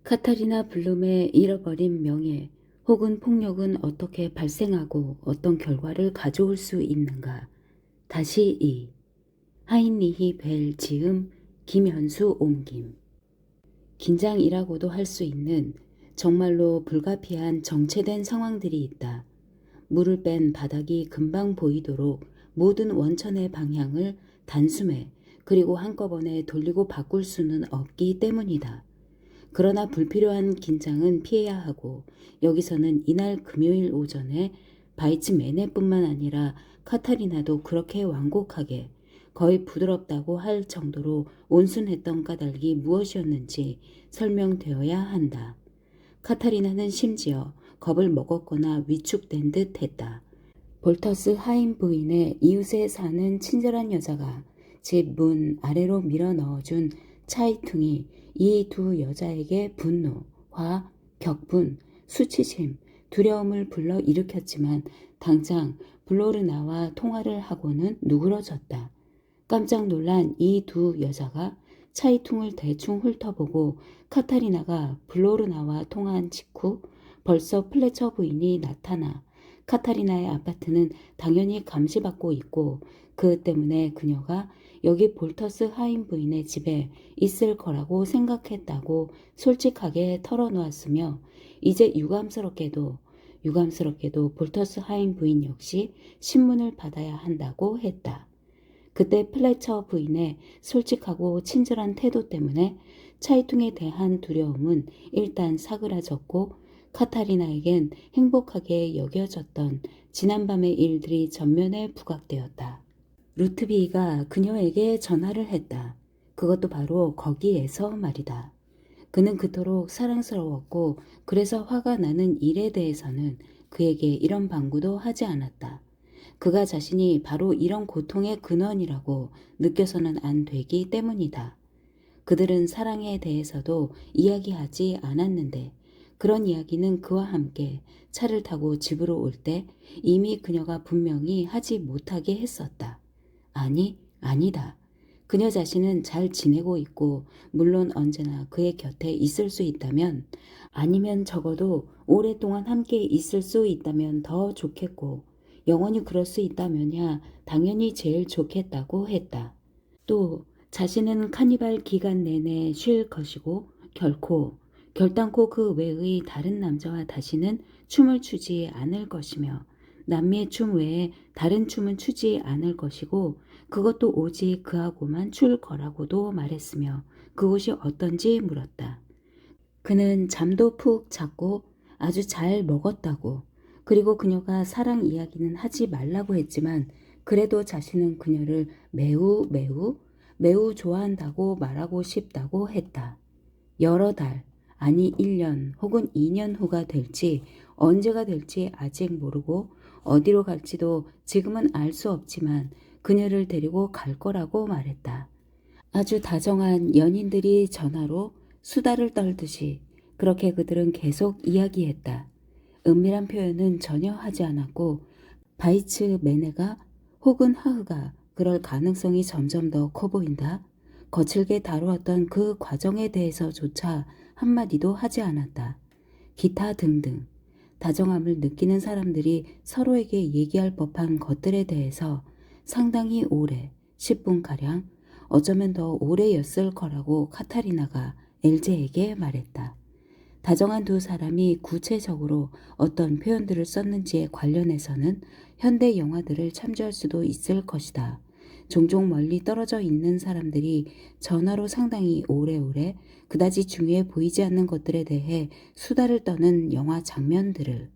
카타리나 블룸의 잃어버린 명예 혹은 폭력은 어떻게 발생하고 어떤 결과를 가져올 수 있는가? 다시 이 하인리히 벨 지음 김현수 옮김. 긴장이라고도 할 수 있는 정말로 불가피한 정체된 상황들이 있다. 물을 뺀 바닥이 금방 보이도록 모든 원천의 방향을 단숨에 그리고 한꺼번에 돌리고 바꿀 수는 없기 때문이다. 그러나 불필요한 긴장은 피해야 하고 여기서는 이날 금요일 오전에 바이츠 매네뿐만 아니라 카타리나도 그렇게 완곡하게 거의 부드럽다고 할 정도로 온순했던 까닭이 무엇이었는지 설명되어야 한다. 카타리나는 심지어 겁을 먹었거나 위축된 듯 했다. 볼터스 하인 부인의 이웃에 사는 친절한 여자가 집 문 아래로 밀어 넣어준 차이퉁이 이 두 여자에게 분노, 화, 격분, 수치심, 두려움을 불러 일으켰지만 당장 블로르나와 통화를 하고는 누그러졌다. 깜짝 놀란 이 두 여자가 차이퉁을 대충 훑어보고 카타리나가 블로르나와 통화한 직후 벌써 플래처 부인이 나타나 카타리나의 아파트는 당연히 감시받고 있고 그 때문에 그녀가 여기 볼터스 하인 부인의 집에 있을 거라고 생각했다고 솔직하게 털어놓았으며 이제 유감스럽게도 볼터스 하인 부인 역시 신문을 받아야 한다고 했다. 그때 플래처 부인의 솔직하고 친절한 태도 때문에 차이퉁에 대한 두려움은 일단 사그라졌고 카타리나에겐 행복하게 여겨졌던 지난밤의 일들이 전면에 부각되었다. 루트비가 그녀에게 전화를 했다. 그것도 바로 거기에서 말이다. 그는 그토록 사랑스러웠고 그래서 화가 나는 일에 대해서는 그에게 이런 방구도 하지 않았다. 그가 자신이 바로 이런 고통의 근원이라고 느껴서는 안 되기 때문이다. 그들은 사랑에 대해서도 이야기하지 않았는데 그런 이야기는 그와 함께 차를 타고 집으로 올 때 이미 그녀가 분명히 하지 못하게 했었다. 아니다. 그녀 자신은 잘 지내고 있고 물론 언제나 그의 곁에 있을 수 있다면 아니면 적어도 오랫동안 함께 있을 수 있다면 더 좋겠고 영원히 그럴 수 있다면야 당연히 제일 좋겠다고 했다. 또 자신은 카니발 기간 내내 쉴 것이고 결단코 그 외의 다른 남자와 다시는 춤을 추지 않을 것이며 남미의 춤 외에 다른 춤은 추지 않을 것이고 그것도 오직 그하고만 출 거라고도 말했으며 그곳이 어떤지 물었다. 그는 잠도 푹 잤고 아주 잘 먹었다고 그리고 그녀가 사랑 이야기는 하지 말라고 했지만 그래도 자신은 그녀를 매우 좋아한다고 말하고 싶다고 했다. 여러 달, 아니 1년 혹은 2년 후가 될지 언제가 될지 아직 모르고 어디로 갈지도 지금은 알 수 없지만 그녀를 데리고 갈 거라고 말했다. 아주 다정한 연인들이 전화로 수다를 떨듯이 그렇게 그들은 계속 이야기했다. 은밀한 표현은 전혀 하지 않았고 바이츠 매네가 혹은 하흐가 그럴 가능성이 점점 더 커 보인다. 거칠게 다루었던 그 과정에 대해서조차 한마디도 하지 않았다. 기타 등등 다정함을 느끼는 사람들이 서로에게 얘기할 법한 것들에 대해서 상당히 오래 10분가량 어쩌면 더 오래였을 거라고 카타리나가 엘제에게 말했다. 다정한 두 사람이 구체적으로 어떤 표현들을 썼는지에 관련해서는 현대 영화들을 참조할 수도 있을 것이다. 종종 멀리 떨어져 있는 사람들이 전화로 상당히 오래오래 그다지 중요해 보이지 않는 것들에 대해 수다를 떠는 영화 장면들을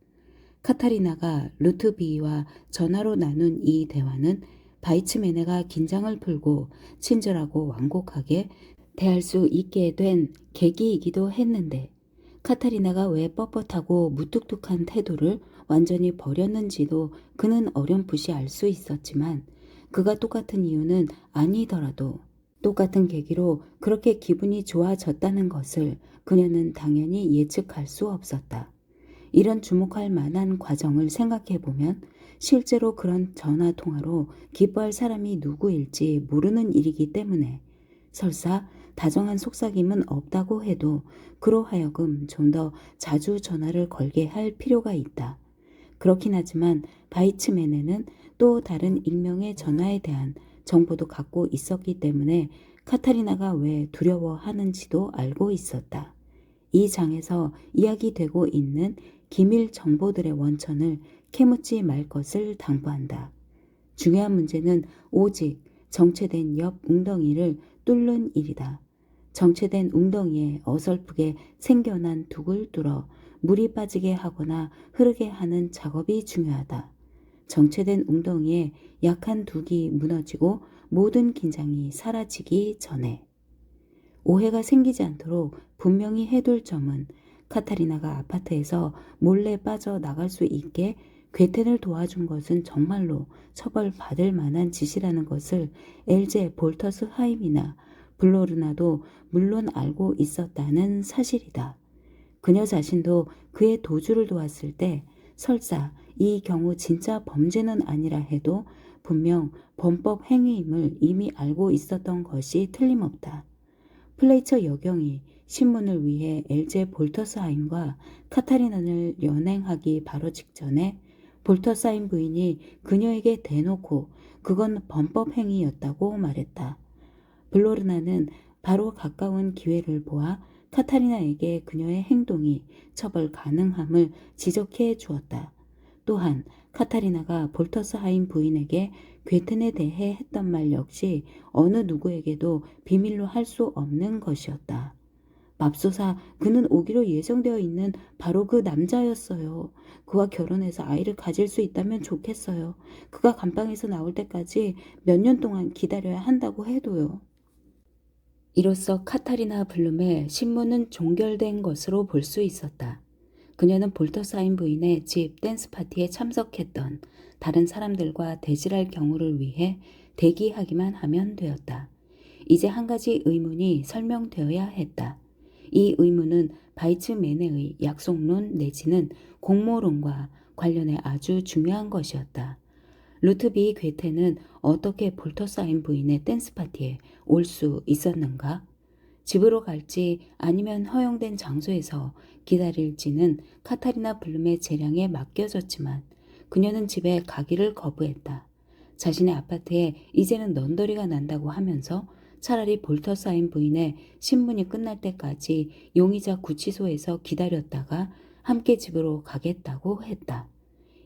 카타리나가 루트비와 전화로 나눈 이 대화는 바이츠메네가 긴장을 풀고 친절하고 완곡하게 대할 수 있게 된 계기이기도 했는데 카타리나가 왜 뻣뻣하고 무뚝뚝한 태도를 완전히 버렸는지도 그는 어렴풋이 알 수 있었지만 그가 똑같은 이유는 아니더라도 똑같은 계기로 그렇게 기분이 좋아졌다는 것을 그녀는 당연히 예측할 수 없었다. 이런 주목할 만한 과정을 생각해보면 실제로 그런 전화통화로 기뻐할 사람이 누구일지 모르는 일이기 때문에 설사 다정한 속삭임은 없다고 해도 그로 하여금 좀 더 자주 전화를 걸게 할 필요가 있다. 그렇긴 하지만 바이츠맨에는 또 다른 익명의 전화에 대한 정보도 갖고 있었기 때문에 카타리나가 왜 두려워하는지도 알고 있었다. 이 장에서 이야기되고 있는 기밀 정보들의 원천을 캐묻지 말 것을 당부한다. 중요한 문제는 오직 정체된 옆 웅덩이를 뚫는 일이다. 정체된 웅덩이에 어설프게 생겨난 둑을 뚫어 물이 빠지게 하거나 흐르게 하는 작업이 중요하다. 정체된 웅덩이에 약한 둑이 무너지고 모든 긴장이 사라지기 전에. 오해가 생기지 않도록 분명히 해둘 점은 카타리나가 아파트에서 몰래 빠져나갈 수 있게 괴텐을 도와준 것은 정말로 처벌받을 만한 짓이라는 것을 엘제 볼터스 하임이나 블로르나도 물론 알고 있었다는 사실이다. 그녀 자신도 그의 도주를 도왔을 때 설사 이 경우 진짜 범죄는 아니라 해도 분명 범법 행위임을 이미 알고 있었던 것이 틀림없다. 플레이처 여경이 신문을 위해 엘제 볼터스하임과 카타리나를 연행하기 바로 직전에 볼터스하임 부인이 그녀에게 대놓고 그건 범법 행위였다고 말했다. 블로르나는 바로 가까운 기회를 보아 카타리나에게 그녀의 행동이 처벌 가능함을 지적해 주었다. 또한 카타리나가 볼터스하임 부인에게 괴텐에 대해 했던 말 역시 어느 누구에게도 비밀로 할 수 없는 것이었다. 맙소사, 그는 오기로 예정되어 있는 바로 그 남자였어요. 그와 결혼해서 아이를 가질 수 있다면 좋겠어요. 그가 감방에서 나올 때까지 몇 년 동안 기다려야 한다고 해도요. 이로써 카타리나 블룸의 신문은 종결된 것으로 볼 수 있었다. 그녀는 볼터스하임 부인의 집 댄스 파티에 참석했던 다른 사람들과 대질할 경우를 위해 대기하기만 하면 되었다. 이제 한 가지 의문이 설명되어야 했다. 이 의문은 바이츠맨의 약속론 내지는 공모론과 관련해 아주 중요한 것이었다. 루트비 괴테는 어떻게 볼터스하임 부인의 댄스 파티에 올 수 있었는가? 집으로 갈지 아니면 허용된 장소에서 기다릴지는 카타리나 블룸의 재량에 맡겨졌지만 그녀는 집에 가기를 거부했다. 자신의 아파트에 이제는 넌더리가 난다고 하면서 차라리 볼터스하임 부인의 신문이 끝날 때까지 용의자 구치소에서 기다렸다가 함께 집으로 가겠다고 했다.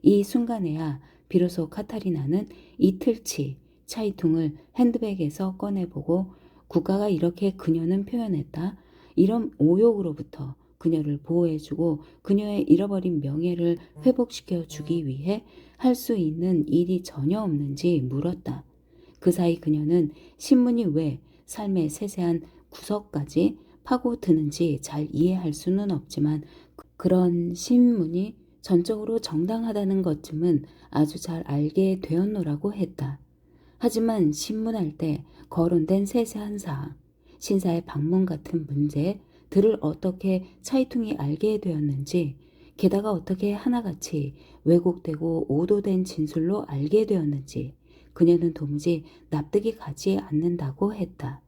이 순간에야 비로소 카타리나는 이틀치 차이통을 핸드백에서 꺼내보고 국가가 이렇게 그녀는 표현했다. 이런 오욕으로부터 그녀를 보호해주고 그녀의 잃어버린 명예를 회복시켜 주기 위해 할 수 있는 일이 전혀 없는지 물었다. 그 사이 그녀는 신문이 왜 삶의 세세한 구석까지 파고드는지 잘 이해할 수는 없지만 그런 신문이 전적으로 정당하다는 것쯤은 아주 잘 알게 되었노라고 했다. 하지만 신문할 때 거론된 세세한 사항, 신사의 방문 같은 문제들을 어떻게 차이퉁이 알게 되었는지, 게다가 어떻게 하나같이 왜곡되고 오도된 진술로 알게 되었는지 그녀는 도무지 납득이 가지 않는다고 했다.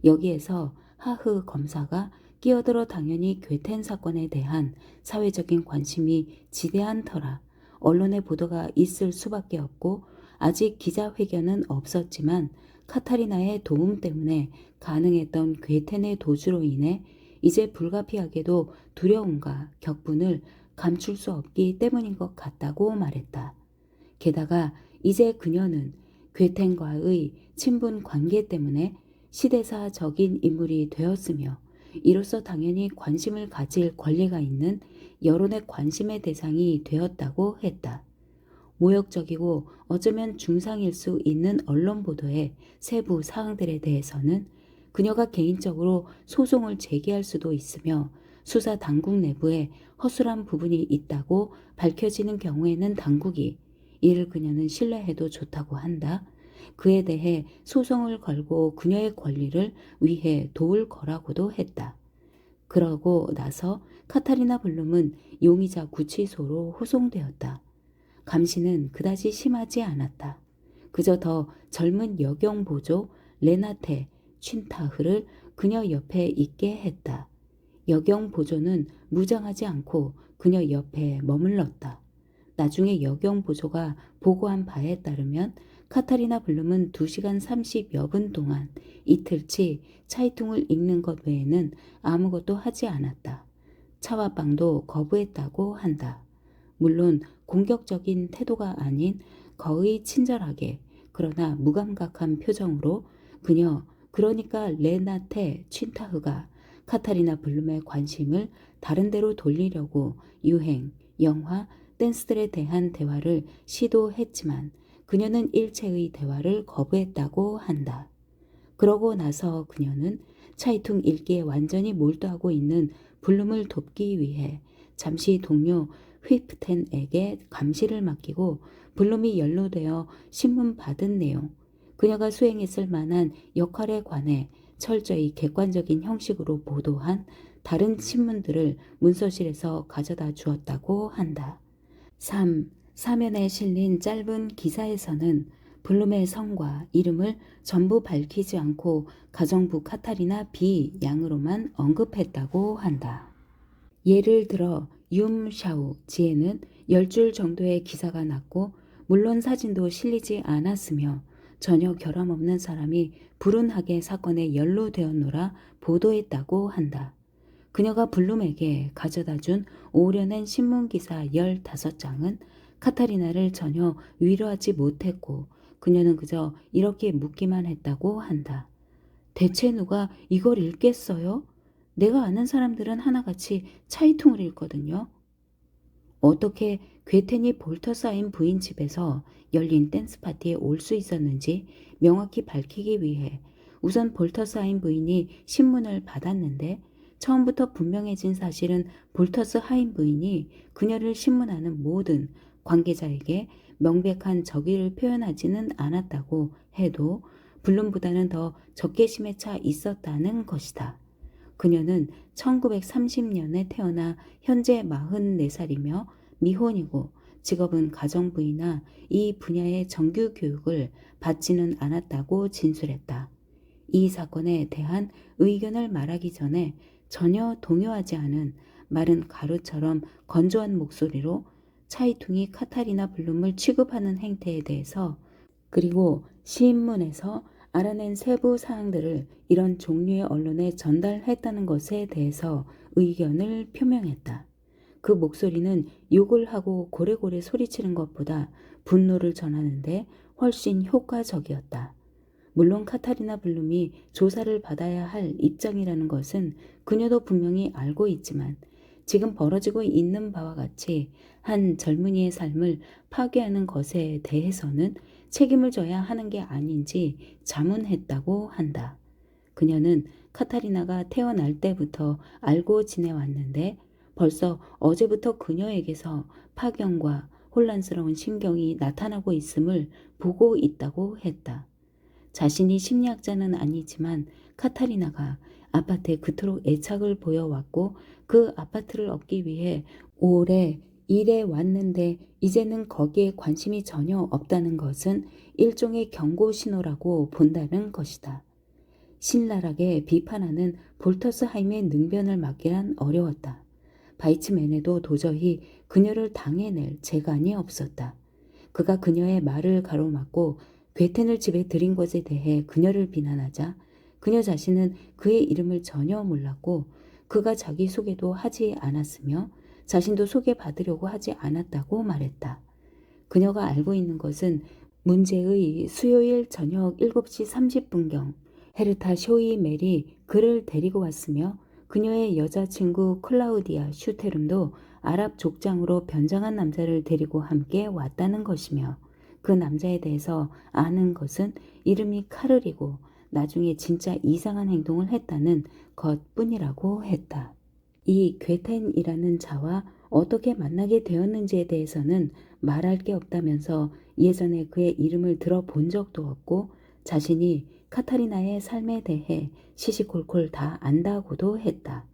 여기에서 하흐 검사가 끼어들어 당연히 괴텐 사건에 대한 사회적인 관심이 지대한 터라 언론의 보도가 있을 수밖에 없고 아직 기자회견은 없었지만 카타리나의 도움 때문에 가능했던 괴텐의 도주로 인해 이제 불가피하게도 두려움과 격분을 감출 수 없기 때문인 것 같다고 말했다. 게다가 이제 그녀는 괴텐과의 친분 관계 때문에 시대사적인 인물이 되었으며 이로써 당연히 관심을 가질 권리가 있는 여론의 관심의 대상이 되었다고 했다. 모욕적이고 어쩌면 중상일 수 있는 언론 보도의 세부 사항들에 대해서는 그녀가 개인적으로 소송을 제기할 수도 있으며 수사 당국 내부에 허술한 부분이 있다고 밝혀지는 경우에는 당국이 이를 그녀는 신뢰해도 좋다고 한다. 그에 대해 소송을 걸고 그녀의 권리를 위해 도울 거라고도 했다. 그러고 나서 카타리나 블룸은 용의자 구치소로 호송되었다. 감시는 그다지 심하지 않았다. 그저 더 젊은 여경보조 레나테 춘타흐를 그녀 옆에 있게 했다. 여경 보조는 무장하지 않고 그녀 옆에 머물렀다. 나중에 여경 보조가 보고한 바에 따르면 카타리나 블룸은 2시간 30여 분 동안 이틀치 차이퉁을 읽는 것 외에는 아무것도 하지 않았다. 차와 빵도 거부했다고 한다. 물론 공격적인 태도가 아닌 거의 친절하게 그러나 무감각한 표정으로 그녀 그러니까 레나테 춘타흐가 카타리나 블룸의 관심을 다른 데로 돌리려고 유행, 영화, 댄스들에 대한 대화를 시도했지만 그녀는 일체의 대화를 거부했다고 한다. 그러고 나서 그녀는 차이퉁 읽기에 완전히 몰두하고 있는 블룸을 돕기 위해 잠시 동료 휘프텐에게 감시를 맡기고 블룸이 연루되어 신문 받은 내용, 그녀가 수행했을 만한 역할에 관해 철저히 객관적인 형식으로 보도한 다른 신문들을 문서실에서 가져다 주었다고 한다. 3. 사면에 실린 짧은 기사에서는 블룸의 성과 이름을 전부 밝히지 않고 가정부 카타리나 B 양으로만 언급했다고 한다. 예를 들어 윰샤우 지에는 10줄 정도의 기사가 났고 물론 사진도 실리지 않았으며 전혀 결함 없는 사람이 불운하게 사건에 연루되었노라 보도했다고 한다. 그녀가 블룸에게 가져다 준 오려낸 신문기사 15장은 카타리나를 전혀 위로하지 못했고 그녀는 그저 이렇게 묻기만 했다고 한다. 대체 누가 이걸 읽겠어요? 내가 아는 사람들은 하나같이 차이퉁을 읽거든요. 어떻게 괴테니 볼터사인 부인 집에서 열린 댄스 파티에 올 수 있었는지 명확히 밝히기 위해 우선 볼터사인 부인이 신문을 받았는데 처음부터 분명해진 사실은 볼터스 하인 부인이 그녀를 신문하는 모든 관계자에게 명백한 적의를 표현하지는 않았다고 해도 블룸보다는 더 적개심에 차 있었다는 것이다. 그녀는 1930년에 태어나 현재 44살이며 미혼이고 직업은 가정부이나 이 분야의 정규 교육을 받지는 않았다고 진술했다. 이 사건에 대한 의견을 말하기 전에 전혀 동요하지 않은 마른 가루처럼 건조한 목소리로 차이퉁이 카타리나 블룸을 취급하는 행태에 대해서 그리고 신문에서 알아낸 세부 사항들을 이런 종류의 언론에 전달했다는 것에 대해서 의견을 표명했다. 그 목소리는 욕을 하고 고래고래 소리치는 것보다 분노를 전하는데 훨씬 효과적이었다. 물론 카타리나 블룸이 조사를 받아야 할 입장이라는 것은 그녀도 분명히 알고 있지만 지금 벌어지고 있는 바와 같이 한 젊은이의 삶을 파괴하는 것에 대해서는 책임을 져야 하는 게 아닌지 자문했다고 한다. 그녀는 카타리나가 태어날 때부터 알고 지내왔는데 벌써 어제부터 그녀에게서 파경과 혼란스러운 신경이 나타나고 있음을 보고 있다고 했다. 자신이 심리학자는 아니지만 카타리나가 아파트에 그토록 애착을 보여왔고 그 아파트를 얻기 위해 오래 일해 왔는데 이제는 거기에 관심이 전혀 없다는 것은 일종의 경고 신호라고 본다는 것이다. 신랄하게 비판하는 볼터스하임의 능변을 막기란 어려웠다. 바이츠맨에도 도저히 그녀를 당해낼 재간이 없었다. 그가 그녀의 말을 가로막고 괴텐을 집에 들인 것에 대해 그녀를 비난하자 그녀 자신은 그의 이름을 전혀 몰랐고 그가 자기 소개도 하지 않았으며 자신도 소개받으려고 하지 않았다고 말했다. 그녀가 알고 있는 것은 문제의 수요일 저녁 7시 30분경 헤르타 쇼이 멜이 그를 데리고 왔으며 그녀의 여자친구 클라우디아 슈테름도 아랍 족장으로 변장한 남자를 데리고 함께 왔다는 것이며 그 남자에 대해서 아는 것은 이름이 카를이고 나중에 진짜 이상한 행동을 했다는 것뿐이라고 했다. 이 괴텐이라는 자와 어떻게 만나게 되었는지에 대해서는 말할 게 없다면서 예전에 그의 이름을 들어본 적도 없고 자신이 카타리나의 삶에 대해 시시콜콜 다 안다고도 했다.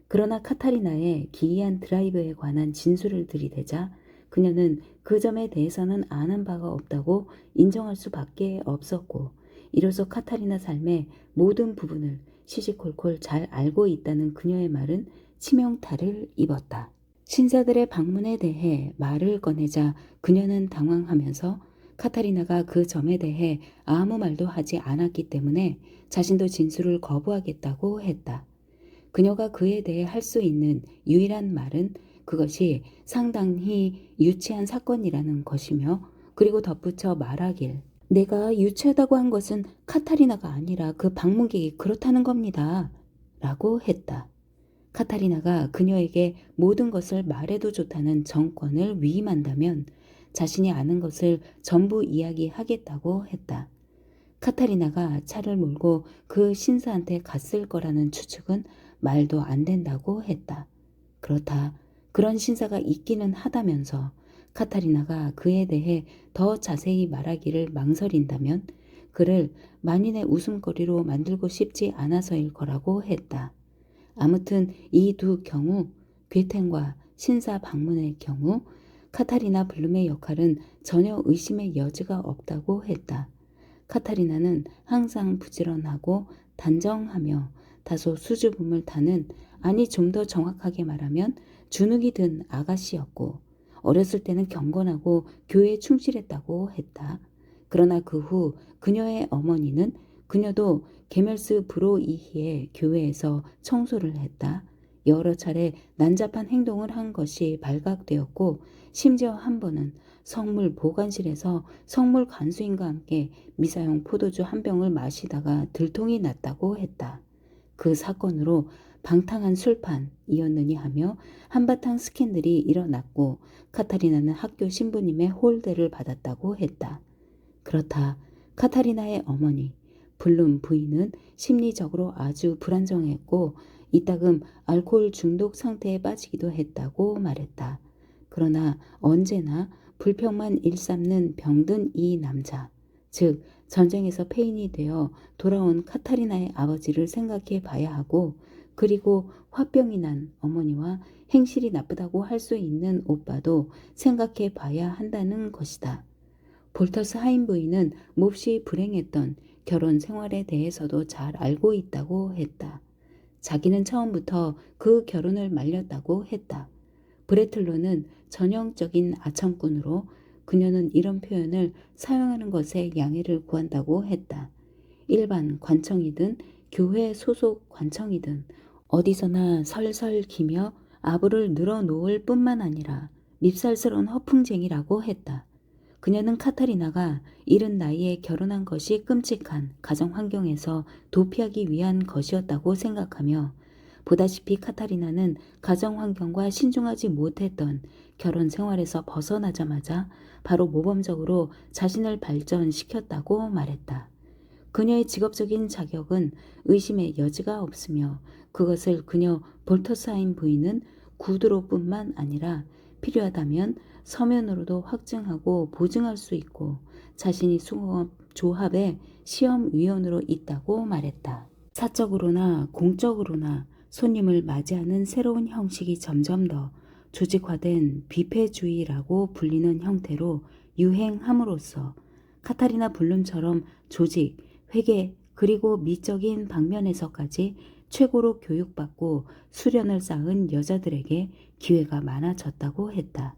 그러나 카타리나의 기이한 드라이브에 관한 진술을 들이대자 그녀는 그 점에 대해서는 아는 바가 없다고 인정할 수밖에 없었고 이로써 카타리나 삶의 모든 부분을 시시콜콜 잘 알고 있다는 그녀의 말은 치명타를 입었다. 신사들의 방문에 대해 말을 꺼내자 그녀는 당황하면서 카타리나가 그 점에 대해 아무 말도 하지 않았기 때문에 자신도 진술을 거부하겠다고 했다. 그녀가 그에 대해 할 수 있는 유일한 말은 그것이 상당히 유치한 사건이라는 것이며, 그리고 덧붙여 말하길, 내가 유치하다고 한 것은 카타리나가 아니라 그 방문객이 그렇다는 겁니다. 라고 했다. 카타리나가 그녀에게 모든 것을 말해도 좋다는 정권을 위임한다면 자신이 아는 것을 전부 이야기하겠다고 했다. 카타리나가 차를 몰고 그 신사한테 갔을 거라는 추측은 말도 안 된다고 했다. 그렇다. 그런 신사가 있기는 하다면서 카타리나가 그에 대해 더 자세히 말하기를 망설인다면 그를 만인의 웃음거리로 만들고 싶지 않아서일 거라고 했다. 아무튼 이 두 경우, 괴텐과 신사 방문의 경우, 카타리나 블룸의 역할은 전혀 의심의 여지가 없다고 했다. 카타리나는 항상 부지런하고 단정하며 다소 수줍음을 타는, 아니 좀 더 정확하게 말하면 주눅이 든 아가씨였고, 어렸을 때는 경건하고 교회에 충실했다고 했다. 그러나 그 후 그녀의 어머니는 그녀도 게멜스 브로이히의 교회에서 청소를 했다. 여러 차례 난잡한 행동을 한 것이 발각되었고, 심지어 한 번은 성물 보관실에서 성물 간수인과 함께 미사용 포도주 한 병을 마시다가 들통이 났다고 했다. 그 사건으로 방탕한 술판이었느니 하며 한바탕 스캔들이 일어났고, 카타리나는 학교 신부님의 홀대를 받았다고 했다. 그렇다. 카타리나의 어머니 블룸 부인은 심리적으로 아주 불안정했고 이따금 알코올 중독 상태에 빠지기도 했다고 말했다. 그러나 언제나 불평만 일삼는 병든 이 남자, 즉 전쟁에서 폐인이 되어 돌아온 카타리나의 아버지를 생각해 봐야 하고, 그리고 화병이 난 어머니와 행실이 나쁘다고 할 수 있는 오빠도 생각해 봐야 한다는 것이다. 볼터스 하인 부인은 몹시 불행했던 결혼 생활에 대해서도 잘 알고 있다고 했다. 자기는 처음부터 그 결혼을 말렸다고 했다. 브레틀로는 전형적인 아첨꾼으로 그녀는 이런 표현을 사용하는 것에 양해를 구한다고 했다. 일반 관청이든 교회 소속 관청이든 어디서나 설설 기며 아부를 늘어놓을 뿐만 아니라 밉살스러운 허풍쟁이라고 했다. 그녀는 카타리나가 이른 나이에 결혼한 것이 끔찍한 가정 환경에서 도피하기 위한 것이었다고 생각하며, 보다시피 카타리나는 가정 환경과 신중하지 못했던 결혼 생활에서 벗어나자마자 바로 모범적으로 자신을 발전시켰다고 말했다. 그녀의 직업적인 자격은 의심의 여지가 없으며 그것을 그녀 볼터사인 부인은 구두로뿐만 아니라 필요하다면 서면으로도 확증하고 보증할 수 있고, 자신이 수공업 조합의 시험위원으로 있다고 말했다. 사적으로나 공적으로나 손님을 맞이하는 새로운 형식이 점점 더 조직화된 뷔페주의라고 불리는 형태로 유행함으로써 카타리나 블룸처럼 조직, 회계, 그리고 미적인 방면에서까지 최고로 교육받고 수련을 쌓은 여자들에게 기회가 많아졌다고 했다.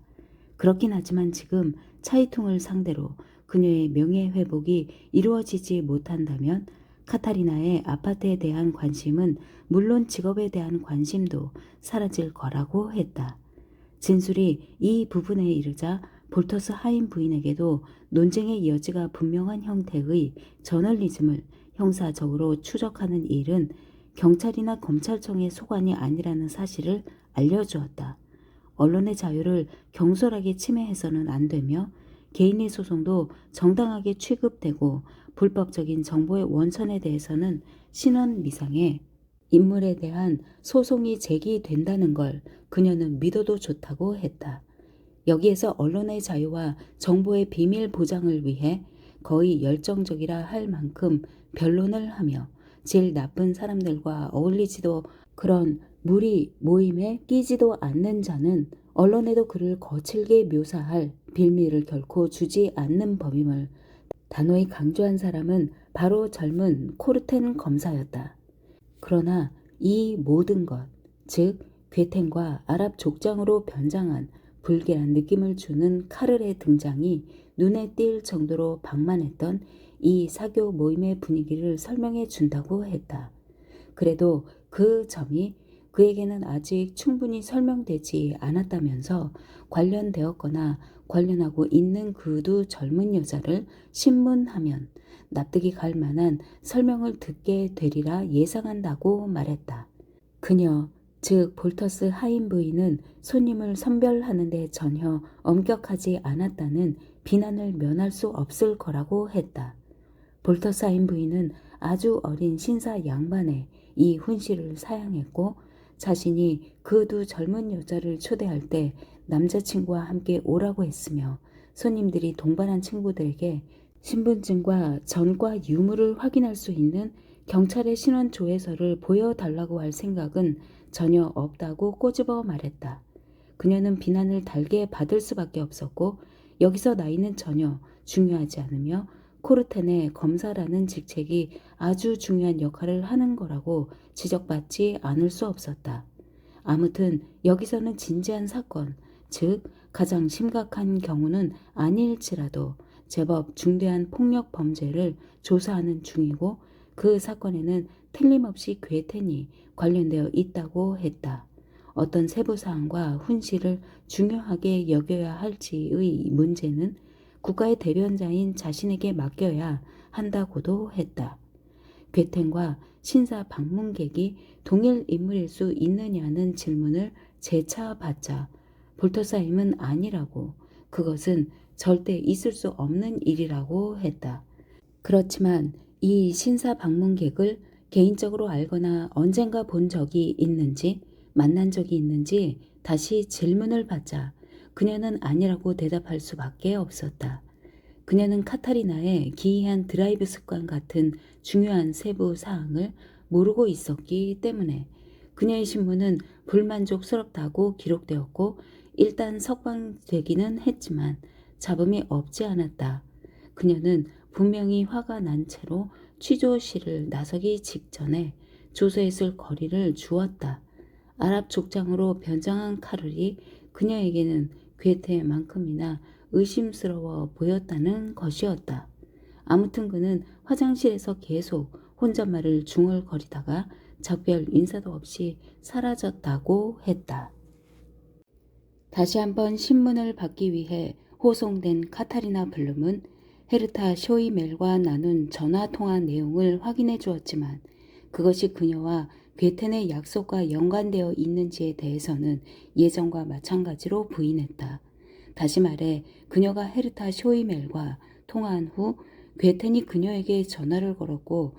그렇긴 하지만 지금 차이퉁을 상대로 그녀의 명예회복이 이루어지지 못한다면 카타리나의 아파트에 대한 관심은 물론 직업에 대한 관심도 사라질 거라고 했다. 진술이 이 부분에 이르자 볼터스 하인 부인에게도 논쟁의 여지가 분명한 형태의 저널리즘을 형사적으로 추적하는 일은 경찰이나 검찰청의 소관이 아니라는 사실을 알려주었다. 언론의 자유를 경솔하게 침해해서는 안 되며 개인의 소송도 정당하게 취급되고 불법적인 정보의 원천에 대해서는 신원미상의 인물에 대한 소송이 제기된다는 걸 그녀는 믿어도 좋다고 했다. 여기에서 언론의 자유와 정보의 비밀 보장을 위해 거의 열정적이라 할 만큼 변론을 하며 제일 나쁜 사람들과 어울리지도 그런 무리 모임에 끼지도 않는 자는 언론에도 그를 거칠게 묘사할 빌미를 결코 주지 않는 법임을 단호히 강조한 사람은 바로 젊은 코르텐 검사였다. 그러나 이 모든 것, 즉 괴텐과 아랍 족장으로 변장한 불길한 느낌을 주는 카를의 등장이 눈에 띌 정도로 방만했던 이 사교 모임의 분위기를 설명해 준다고 했다. 그래도 그 점이 그에게는 아직 충분히 설명되지 않았다면서 관련되었거나 관련하고 있는 그 두 젊은 여자를 신문하면 납득이 갈 만한 설명을 듣게 되리라 예상한다고 말했다. 그녀, 즉 볼터스 하인 부인은 손님을 선별하는 데 전혀 엄격하지 않았다는 비난을 면할 수 없을 거라고 했다. 볼터스 하인 부인은 아주 어린 신사 양반의 이 훈시를 사양했고 자신이 그 두 젊은 여자를 초대할 때 남자친구와 함께 오라고 했으며 손님들이 동반한 친구들에게 신분증과 전과 유무를 확인할 수 있는 경찰의 신원 조회서를 보여달라고 할 생각은 전혀 없다고 꼬집어 말했다. 그녀는 비난을 달게 받을 수밖에 없었고 여기서 나이는 전혀 중요하지 않으며 코르텐의 검사라는 직책이 아주 중요한 역할을 하는 거라고 지적받지 않을 수 없었다. 아무튼 여기서는 진지한 사건, 즉 가장 심각한 경우는 아닐지라도 제법 중대한 폭력 범죄를 조사하는 중이고 그 사건에는 틀림없이 괴텐이 관련되어 있다고 했다. 어떤 세부사항과 훈시를 중요하게 여겨야 할지의 문제는 국가의 대변자인 자신에게 맡겨야 한다고도 했다. 괴텐과 신사 방문객이 동일 인물일 수 있느냐는 질문을 재차 받자 볼터사임은 아니라고, 그것은 절대 있을 수 없는 일이라고 했다. 그렇지만 이 신사 방문객을 개인적으로 알거나 언젠가 본 적이 있는지 만난 적이 있는지 다시 질문을 받자 그녀는 아니라고 대답할 수밖에 없었다. 그녀는 카타리나의 기이한 드라이브 습관 같은 중요한 세부 사항을 모르고 있었기 때문에 그녀의 신문은 불만족스럽다고 기록되었고 일단 석방되기는 했지만 잡음이 없지 않았다. 그녀는 분명히 화가 난 채로 취조실을 나서기 직전에 조서했을 거리를 주었다. 아랍 족장으로 변장한 카를이 그녀에게는 괴테만큼이나 의심스러워 보였다는 것이었다. 아무튼 그는 화장실에서 계속 혼잣말을 중얼거리다가 작별 인사도 없이 사라졌다고 했다. 다시 한번 신문을 받기 위해 호송된 카타리나 블룸은 헤르타 쇼이멜과 나눈 전화통화 내용을 확인해 주었지만 그것이 그녀와 괴텐의 약속과 연관되어 있는지에 대해서는 예전과 마찬가지로 부인했다. 다시 말해 그녀가 헤르타 쇼이멜과 통화한 후 괴텐이 그녀에게 전화를 걸었고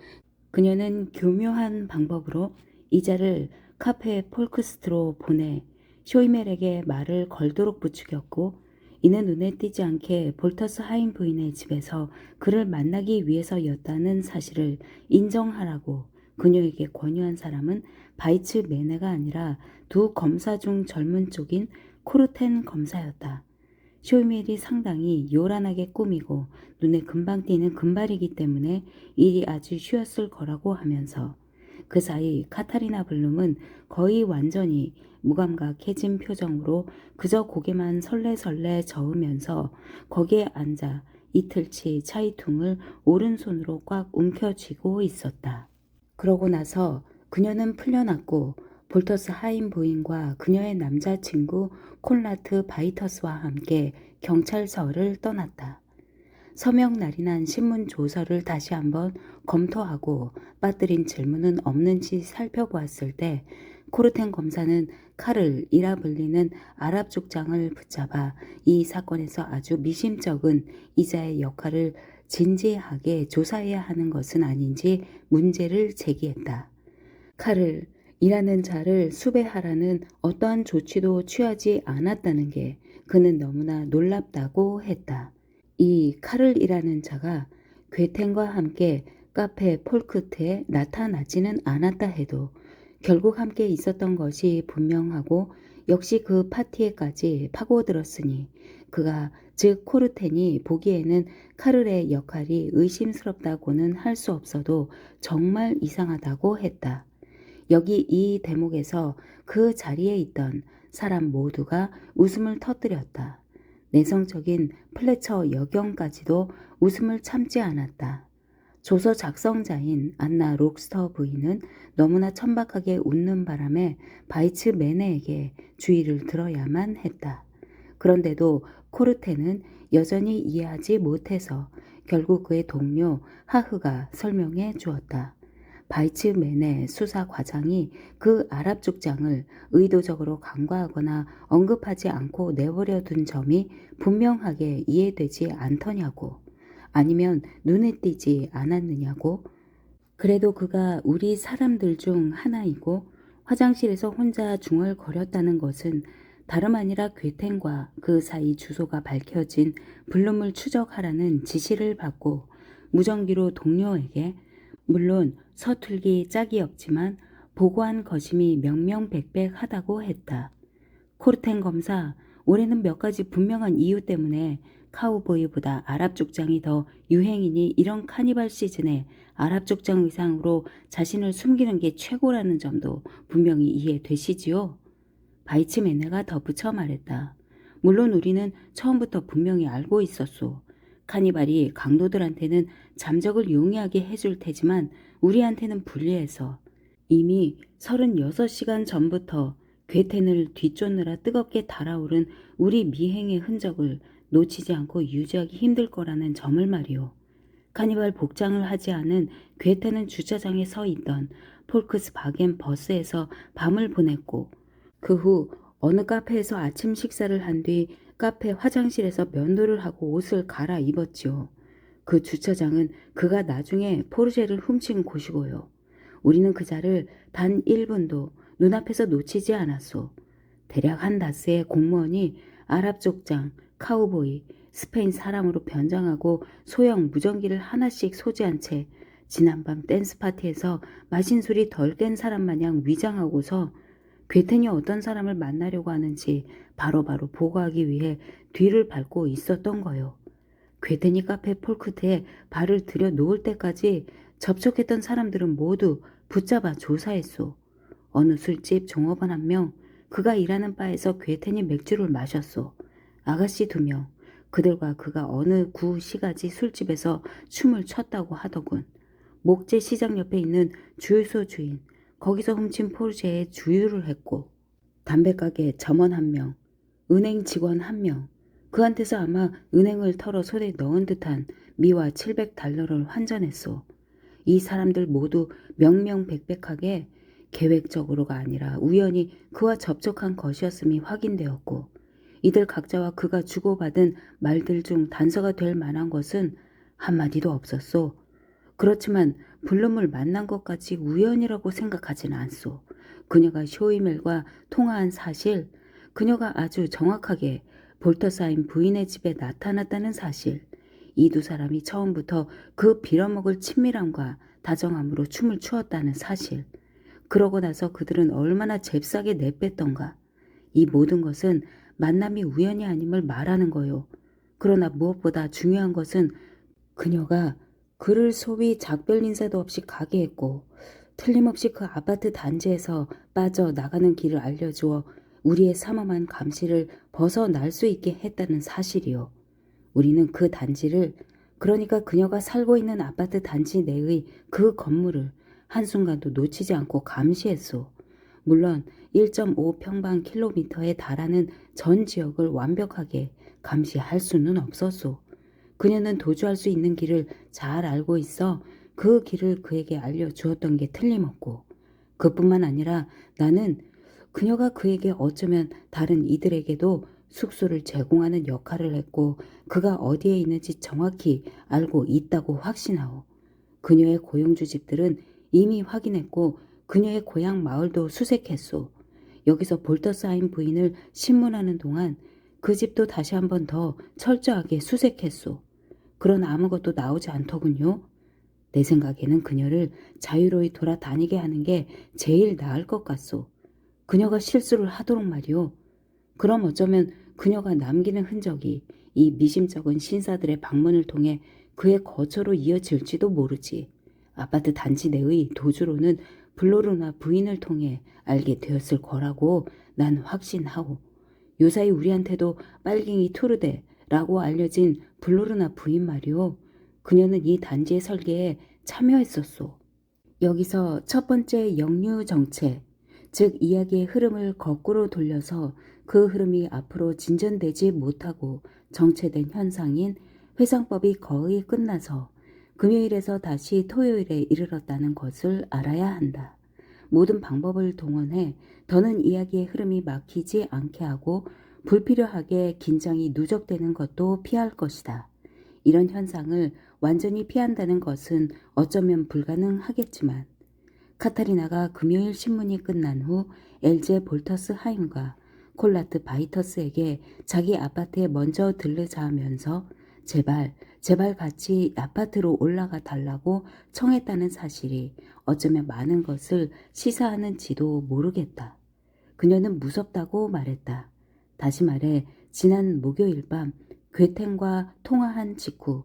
그녀는 교묘한 방법으로 이자를 카페 폴크스트로 보내 쇼이멜에게 말을 걸도록 부추겼고 이는 눈에 띄지 않게 볼터스 하인 부인의 집에서 그를 만나기 위해서였다는 사실을 인정하라고 그녀에게 권유한 사람은 바이츠 메네가 아니라 두 검사 중 젊은 쪽인 코르텐 검사였다. 쇼이멜이 상당히 요란하게 꾸미고 눈에 금방 띄는 금발이기 때문에 일이 아주 쉬웠을 거라고 하면서 그 사이 카타리나 블룸은 거의 완전히 무감각해진 표정으로 그저 고개만 설레설레 저으면서 거기에 앉아 이틀치 차이퉁을 오른손으로 꽉 움켜쥐고 있었다. 그러고 나서 그녀는 풀려났고 볼터스 하인 부인과 그녀의 남자친구 콘라트 바이터스와 함께 경찰서를 떠났다. 서명 날인한 신문 조서를 다시 한번 검토하고 빠뜨린 질문은 없는지 살펴보았을 때 코르텐 검사는 칼을이라 불리는 아랍 족장을 붙잡아 이 사건에서 아주 미심쩍은 이자의 역할을 진지하게 조사해야 하는 것은 아닌지 문제를 제기했다. 칼을이라는 자를 수배하라는 어떠한 조치도 취하지 않았다는 게 그는 너무나 놀랍다고 했다. 이 카를이라는 자가 괴텐과 함께 카페 폴크트에 나타나지는 않았다 해도 결국 함께 있었던 것이 분명하고 역시 그 파티에까지 파고들었으니 그가 즉 코르텐이 보기에는 카를의 역할이 의심스럽다고는 할 수 없어도 정말 이상하다고 했다. 여기 이 대목에서 그 자리에 있던 사람 모두가 웃음을 터뜨렸다. 내성적인 플래처 여경까지도 웃음을 참지 않았다. 조서 작성자인 안나 록스터 부인은 너무나 천박하게 웃는 바람에 바이츠 매네에게 주의를 들어야만 했다. 그런데도 코르테는 여전히 이해하지 못해서 결국 그의 동료 하흐가 설명해 주었다. 바이츠 매네 수사 과장이 그 아랍 족장을 의도적으로 간과하거나 언급하지 않고 내버려 둔 점이 분명하게 이해되지 않더냐고. 아니면 눈에 띄지 않았느냐고. 그래도 그가 우리 사람들 중 하나이고 화장실에서 혼자 중얼거렸다는 것은 다름 아니라 괴텐과 그 사이 주소가 밝혀진 블룸을 추적하라는 지시를 받고 무전기로 동료에게, 물론 서툴기 짝이 없지만 보고한 것임이 명명백백하다고 했다. 코르텐 검사, 올해는 몇 가지 분명한 이유 때문에 카우보이보다 아랍 족장이 더 유행이니 이런 카니발 시즌에 아랍 족장 의상으로 자신을 숨기는 게 최고라는 점도 분명히 이해되시지요? 바이츠 매네가 덧붙여 말했다. 물론 우리는 처음부터 분명히 알고 있었소. 카니발이 강도들한테는 잠적을 용이하게 해줄 테지만 우리한테는 불리해서 이미 36시간 전부터 괴텐을 뒤쫓느라 뜨겁게 달아오른 우리 미행의 흔적을 놓치지 않고 유지하기 힘들 거라는 점을 말이오. 카니발 복장을 하지 않은 괴텐은 주차장에 서 있던 폴크스바겐 버스에서 밤을 보냈고 그 후 어느 카페에서 아침 식사를 한 뒤 카페 화장실에서 면도를 하고 옷을 갈아입었지요. 그 주차장은 그가 나중에 포르쉐를 훔친 곳이고요. 우리는 그자를 단 1분도 눈앞에서 놓치지 않았소. 대략 한 다스의 공무원이 아랍 족장, 카우보이, 스페인 사람으로 변장하고 소형 무전기를 하나씩 소지한 채 지난밤 댄스 파티에서 마신 술이 덜 깬 사람 마냥 위장하고서 괴텐이 어떤 사람을 만나려고 하는지 바로바로 보고하기 위해 뒤를 밟고 있었던 거요. 괴텐이 카페 폴크트에 발을 들여 놓을 때까지 접촉했던 사람들은 모두 붙잡아 조사했소. 어느 술집 종업원 1명, 그가 일하는 바에서 괴텐이 맥주를 마셨소. 아가씨 2명, 그들과 그가 어느 구 시가지 술집에서 춤을 췄다고 하더군. 목재 시장 옆에 있는 주유소 주인, 거기서 훔친 포르쉐에 주유를 했고, 담배가게 점원 1명, 은행 직원 1명, 그한테서 아마 은행을 털어 손에 넣은 듯한 미화 700달러를 환전했소. 이 사람들 모두 명명백백하게 계획적으로가 아니라 우연히 그와 접촉한 것이었음이 확인되었고, 이들 각자와 그가 주고받은 말들 중 단서가 될 만한 것은 한마디도 없었소. 그렇지만 블룸을 만난 것까지 우연이라고 생각하지는 않소. 그녀가 쇼이멜과 통화한 사실, 그녀가 아주 정확하게 볼터사인 부인의 집에 나타났다는 사실, 이 두 사람이 처음부터 그 빌어먹을 친밀함과 다정함으로 춤을 추었다는 사실, 그러고 나서 그들은 얼마나 잽싸게 내뺐던가. 이 모든 것은 만남이 우연이 아님을 말하는 거요. 그러나 무엇보다 중요한 것은 그녀가 그를 소위 작별 인사도 없이 가게 했고 틀림없이 그 아파트 단지에서 빠져나가는 길을 알려주어 우리의 삼엄한 감시를 벗어날 수 있게 했다는 사실이요. 우리는 그 단지를, 그러니까 그녀가 살고 있는 아파트 단지 내의 그 건물을 한순간도 놓치지 않고 감시했소. 물론 1.5평방킬로미터에 달하는 전 지역을 완벽하게 감시할 수는 없었소. 그녀는 도주할 수 있는 길을 잘 알고 있어 그 길을 그에게 알려주었던 게 틀림없고, 그뿐만 아니라 나는 그녀가 그에게 어쩌면 다른 이들에게도 숙소를 제공하는 역할을 했고 그가 어디에 있는지 정확히 알고 있다고 확신하오. 그녀의 고용주 집들은 이미 확인했고 그녀의 고향 마을도 수색했소. 여기서 볼터사인 부인을 신문하는 동안 그 집도 다시 한 번 더 철저하게 수색했소. 그러나 아무것도 나오지 않더군요. 내 생각에는 그녀를 자유로이 돌아다니게 하는 게 제일 나을 것 같소. 그녀가 실수를 하도록 말이오. 그럼 어쩌면 그녀가 남기는 흔적이 이 미심쩍은 신사들의 방문을 통해 그의 거처로 이어질지도 모르지. 아파트 단지 내의 도주로는 블로르나 부인을 통해 알게 되었을 거라고 난 확신하오. 요사이 우리한테도 빨갱이 투르데라고 알려진 블로르나 부인 말이오. 그녀는 이 단지의 설계에 참여했었소. 여기서 첫 번째 역류 정체, 즉 이야기의 흐름을 거꾸로 돌려서 그 흐름이 앞으로 진전되지 못하고 정체된 현상인 회상법이 거의 끝나서 금요일에서 다시 토요일에 이르렀다는 것을 알아야 한다. 모든 방법을 동원해 더는 이야기의 흐름이 막히지 않게 하고 불필요하게 긴장이 누적되는 것도 피할 것이다. 이런 현상을 완전히 피한다는 것은 어쩌면 불가능하겠지만 카타리나가 금요일 신문이 끝난 후 엘제 볼터스 하임과 콜라트 바이터스에게 자기 아파트에 먼저 들르자면서 제발 같이 아파트로 올라가 달라고 청했다는 사실이 어쩌면 많은 것을 시사하는지도 모르겠다. 그녀는 무섭다고 말했다. 다시 말해 지난 목요일 밤 괴텐과 통화한 직후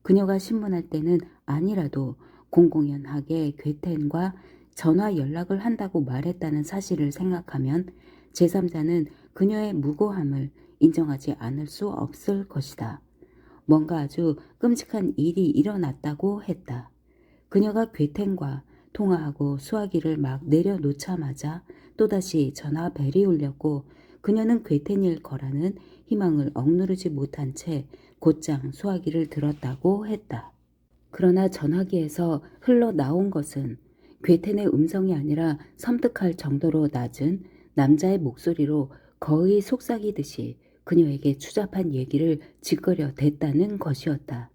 그녀가 신문할 때는 아니라도 공공연하게 괴텐과 전화 연락을 한다고 말했다는 사실을 생각하면 제3자는 그녀의 무고함을 인정하지 않을 수 없을 것이다. 뭔가 아주 끔찍한 일이 일어났다고 했다. 그녀가 괴텐과 통화하고 수화기를 막 내려놓자마자 또다시 전화벨이 울렸고 그녀는 괴텐일 거라는 희망을 억누르지 못한 채 곧장 수화기를 들었다고 했다. 그러나 전화기에서 흘러나온 것은 괴텐의 음성이 아니라 섬뜩할 정도로 낮은 남자의 목소리로 거의 속삭이듯이 그녀에게 추잡한 얘기를 짓거려 댔다는 것이었다.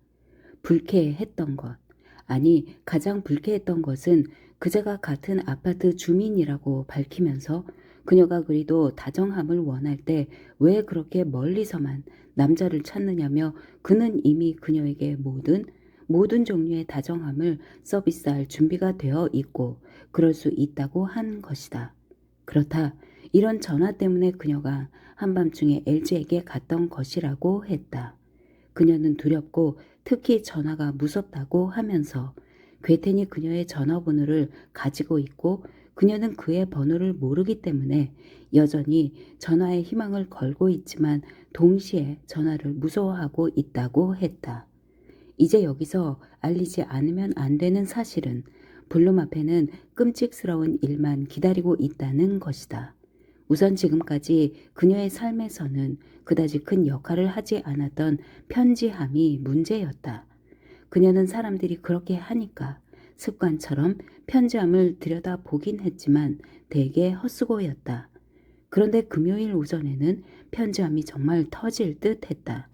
불쾌했던 것, 아니 가장 불쾌했던 것은 그자가 같은 아파트 주민이라고 밝히면서 그녀가 그리도 다정함을 원할 때 왜 그렇게 멀리서만 남자를 찾느냐며 그는 이미 그녀에게 모든 종류의 다정함을 서비스할 준비가 되어 있고 그럴 수 있다고 한 것이다. 그렇다. 이런 전화 때문에 그녀가 한밤중에 엘지에게 갔던 것이라고 했다. 그녀는 두렵고 특히 전화가 무섭다고 하면서 괴텐이 그녀의 전화번호를 가지고 있고 그녀는 그의 번호를 모르기 때문에 여전히 전화에 희망을 걸고 있지만 동시에 전화를 무서워하고 있다고 했다. 이제 여기서 알리지 않으면 안 되는 사실은 블룸 앞에는 끔찍스러운 일만 기다리고 있다는 것이다. 우선 지금까지 그녀의 삶에서는 그다지 큰 역할을 하지 않았던 편지함이 문제였다. 그녀는 사람들이 그렇게 하니까 습관처럼 편지함을 들여다보긴 했지만 대개 헛수고였다. 그런데 금요일 오전에는 편지함이 정말 터질 듯 했다.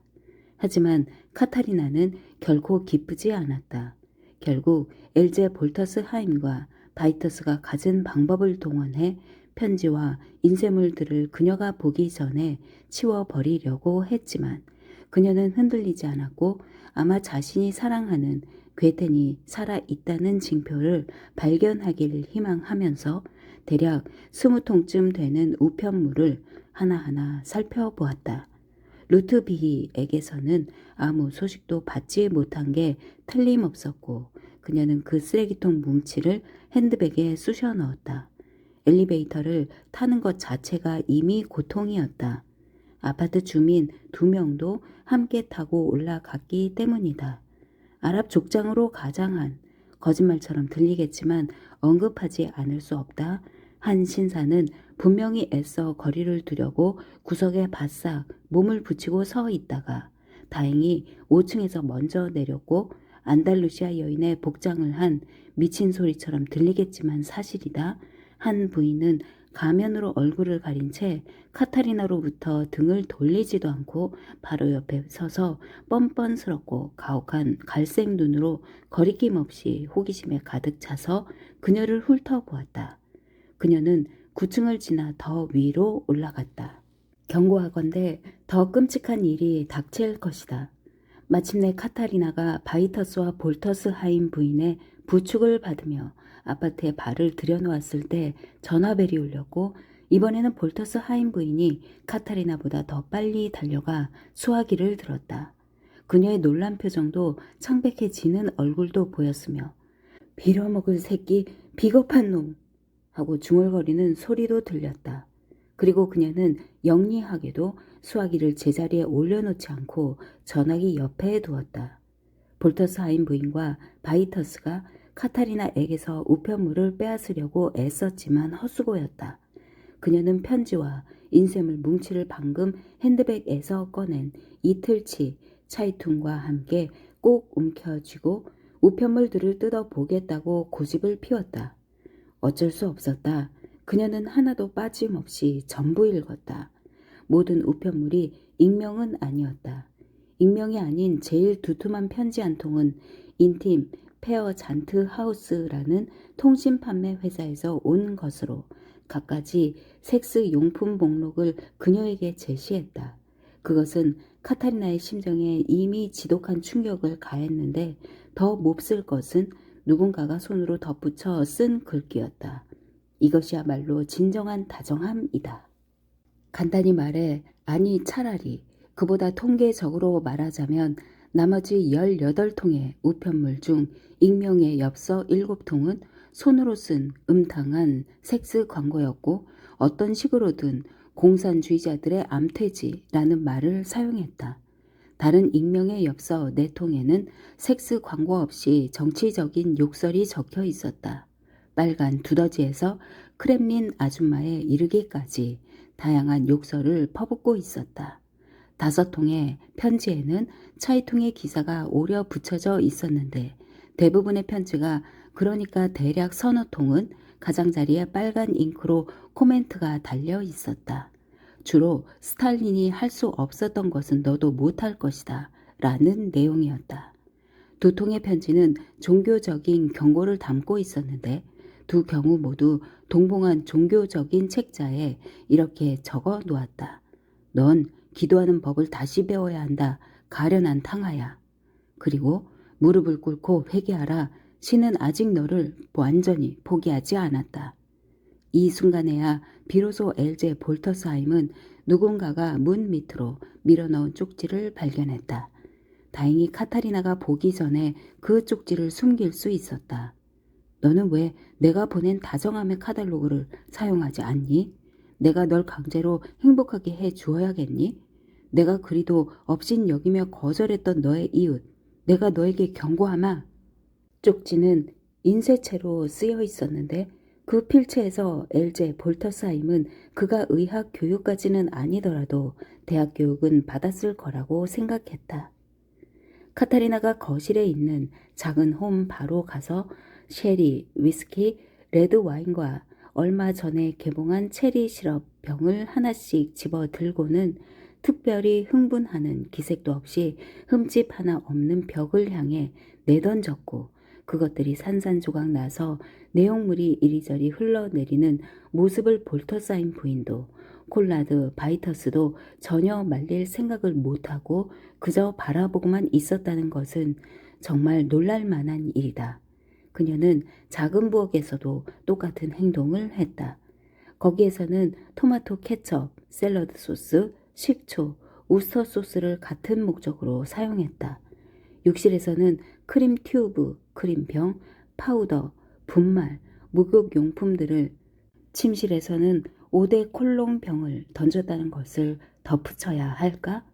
하지만 카타리나는 결코 기쁘지 않았다. 결국 엘제 볼터스 하임과 바이터스가 가진 방법을 동원해 편지와 인쇄물들을 그녀가 보기 전에 치워버리려고 했지만 그녀는 흔들리지 않았고 아마 자신이 사랑하는 괴텐이 살아있다는 징표를 발견하기를 희망하면서 대략 20통쯤 되는 우편물을 하나하나 살펴보았다. 루트비히에게서는 아무 소식도 받지 못한 게 틀림없었고 그녀는 그 쓰레기통 뭉치를 핸드백에 쑤셔 넣었다. 엘리베이터를 타는 것 자체가 이미 고통이었다. 아파트 주민 2명도 함께 타고 올라갔기 때문이다. 아랍 족장으로 가장한 거짓말처럼 들리겠지만 언급하지 않을 수 없다. 한 신사는 분명히 애써 거리를 두려고 구석에 바싹 몸을 붙이고 서 있다가 다행히 5층에서 먼저 내렸고 안달루시아 여인의 복장을 한 미친 소리처럼 들리겠지만 사실이다. 한 부인은 가면으로 얼굴을 가린 채 카타리나로부터 등을 돌리지도 않고 바로 옆에 서서 뻔뻔스럽고 가혹한 갈색 눈으로 거리낌 없이 호기심에 가득 차서 그녀를 훑어보았다. 그녀는 9층을 지나 더 위로 올라갔다. 경고하건대 더 끔찍한 일이 닥칠 것이다. 마침내 카타리나가 바이터스와 볼터스 하임 부인의 부축을 받으며 아파트에 발을 들여놓았을 때 전화벨이 울렸고 이번에는 볼터스 하임 부인이 카타리나보다 더 빨리 달려가 수화기를 들었다. 그녀의 놀란 표정도 창백해지는 얼굴도 보였으며 빌어먹을 새끼, 비겁한 놈 하고 중얼거리는 소리도 들렸다. 그리고 그녀는 영리하게도 수화기를 제자리에 올려놓지 않고 전화기 옆에 두었다. 볼터스하임 부인과 바이터스가 카타리나에게서 우편물을 빼앗으려고 애썼지만 헛수고였다. 그녀는 편지와 인쇄물 뭉치를 방금 핸드백에서 꺼낸 이틀치 차이퉁과 함께 꼭 움켜쥐고 우편물들을 뜯어보겠다고 고집을 피웠다. 어쩔 수 없었다. 그녀는 하나도 빠짐없이 전부 읽었다. 모든 우편물이 익명은 아니었다. 익명이 아닌 제일 두툼한 편지 한 통은 인팀 페어 잔트 하우스라는 통신 판매 회사에서 온 것으로 갖가지 섹스 용품 목록을 그녀에게 제시했다. 그것은 카타리나의 심정에 이미 지독한 충격을 가했는데 더 몹쓸 것은 누군가가 손으로 덧붙여 쓴 글귀였다. 이것이야말로 진정한 다정함이다. 간단히 말해, 아니 차라리 그보다 통계적으로 말하자면 나머지 18통의 우편물 중 익명의 엽서 7통은 손으로 쓴 음탕한 섹스 광고였고 어떤 식으로든 공산주의자들의 암퇴지라는 말을 사용했다. 다른 익명의 엽서 4통에는 섹스 광고 없이 정치적인 욕설이 적혀 있었다. 빨간 두더지에서 크렘린 아줌마에 이르기까지 다양한 욕설을 퍼붓고 있었다. 5통의 편지에는 차이통의 기사가 오려 붙여져 있었는데 대부분의 편지가 그러니까 대략 서너 통은 가장자리에 빨간 잉크로 코멘트가 달려 있었다. 주로 스탈린이 할 수 없었던 것은 너도 못할 것이다 라는 내용이었다. 2통의 편지는 종교적인 경고를 담고 있었는데 두 경우 모두 동봉한 종교적인 책자에 이렇게 적어 놓았다. 넌 기도하는 법을 다시 배워야 한다. 가련한 탕하야. 그리고 무릎을 꿇고 회개하라. 신은 아직 너를 완전히 포기하지 않았다. 이 순간에야 비로소 엘제 볼터스하임은 누군가가 문 밑으로 밀어넣은 쪽지를 발견했다. 다행히 카타리나가 보기 전에 그 쪽지를 숨길 수 있었다. 너는 왜 내가 보낸 다정함의 카탈로그를 사용하지 않니? 내가 널 강제로 행복하게 해 주어야겠니? 내가 그리도 업신여기며 거절했던 너의 이웃, 내가 너에게 경고하마. 쪽지는 인쇄체로 쓰여 있었는데 그 필체에서 엘제 볼터스하임은 그가 의학 교육까지는 아니더라도 대학 교육은 받았을 거라고 생각했다. 카타리나가 거실에 있는 작은 홈 바로 가서 쉐리, 위스키, 레드 와인과 얼마 전에 개봉한 체리 시럽 병을 하나씩 집어 들고는 특별히 흥분하는 기색도 없이 흠집 하나 없는 벽을 향해 내던졌고 그것들이 산산조각 나서 내용물이 이리저리 흘러내리는 모습을 볼터스하임 부인도 콜라드 바이터스도 전혀 말릴 생각을 못하고 그저 바라보고만 있었다는 것은 정말 놀랄만한 일이다. 그녀는 작은 부엌에서도 똑같은 행동을 했다. 거기에서는 토마토 케첩, 샐러드 소스, 식초, 우스터 소스를 같은 목적으로 사용했다. 욕실에서는 크림 튜브, 크림병, 파우더, 분말, 목욕용품들을 침실에서는 5대 콜롱병을 던졌다는 것을 덧붙여야 할까?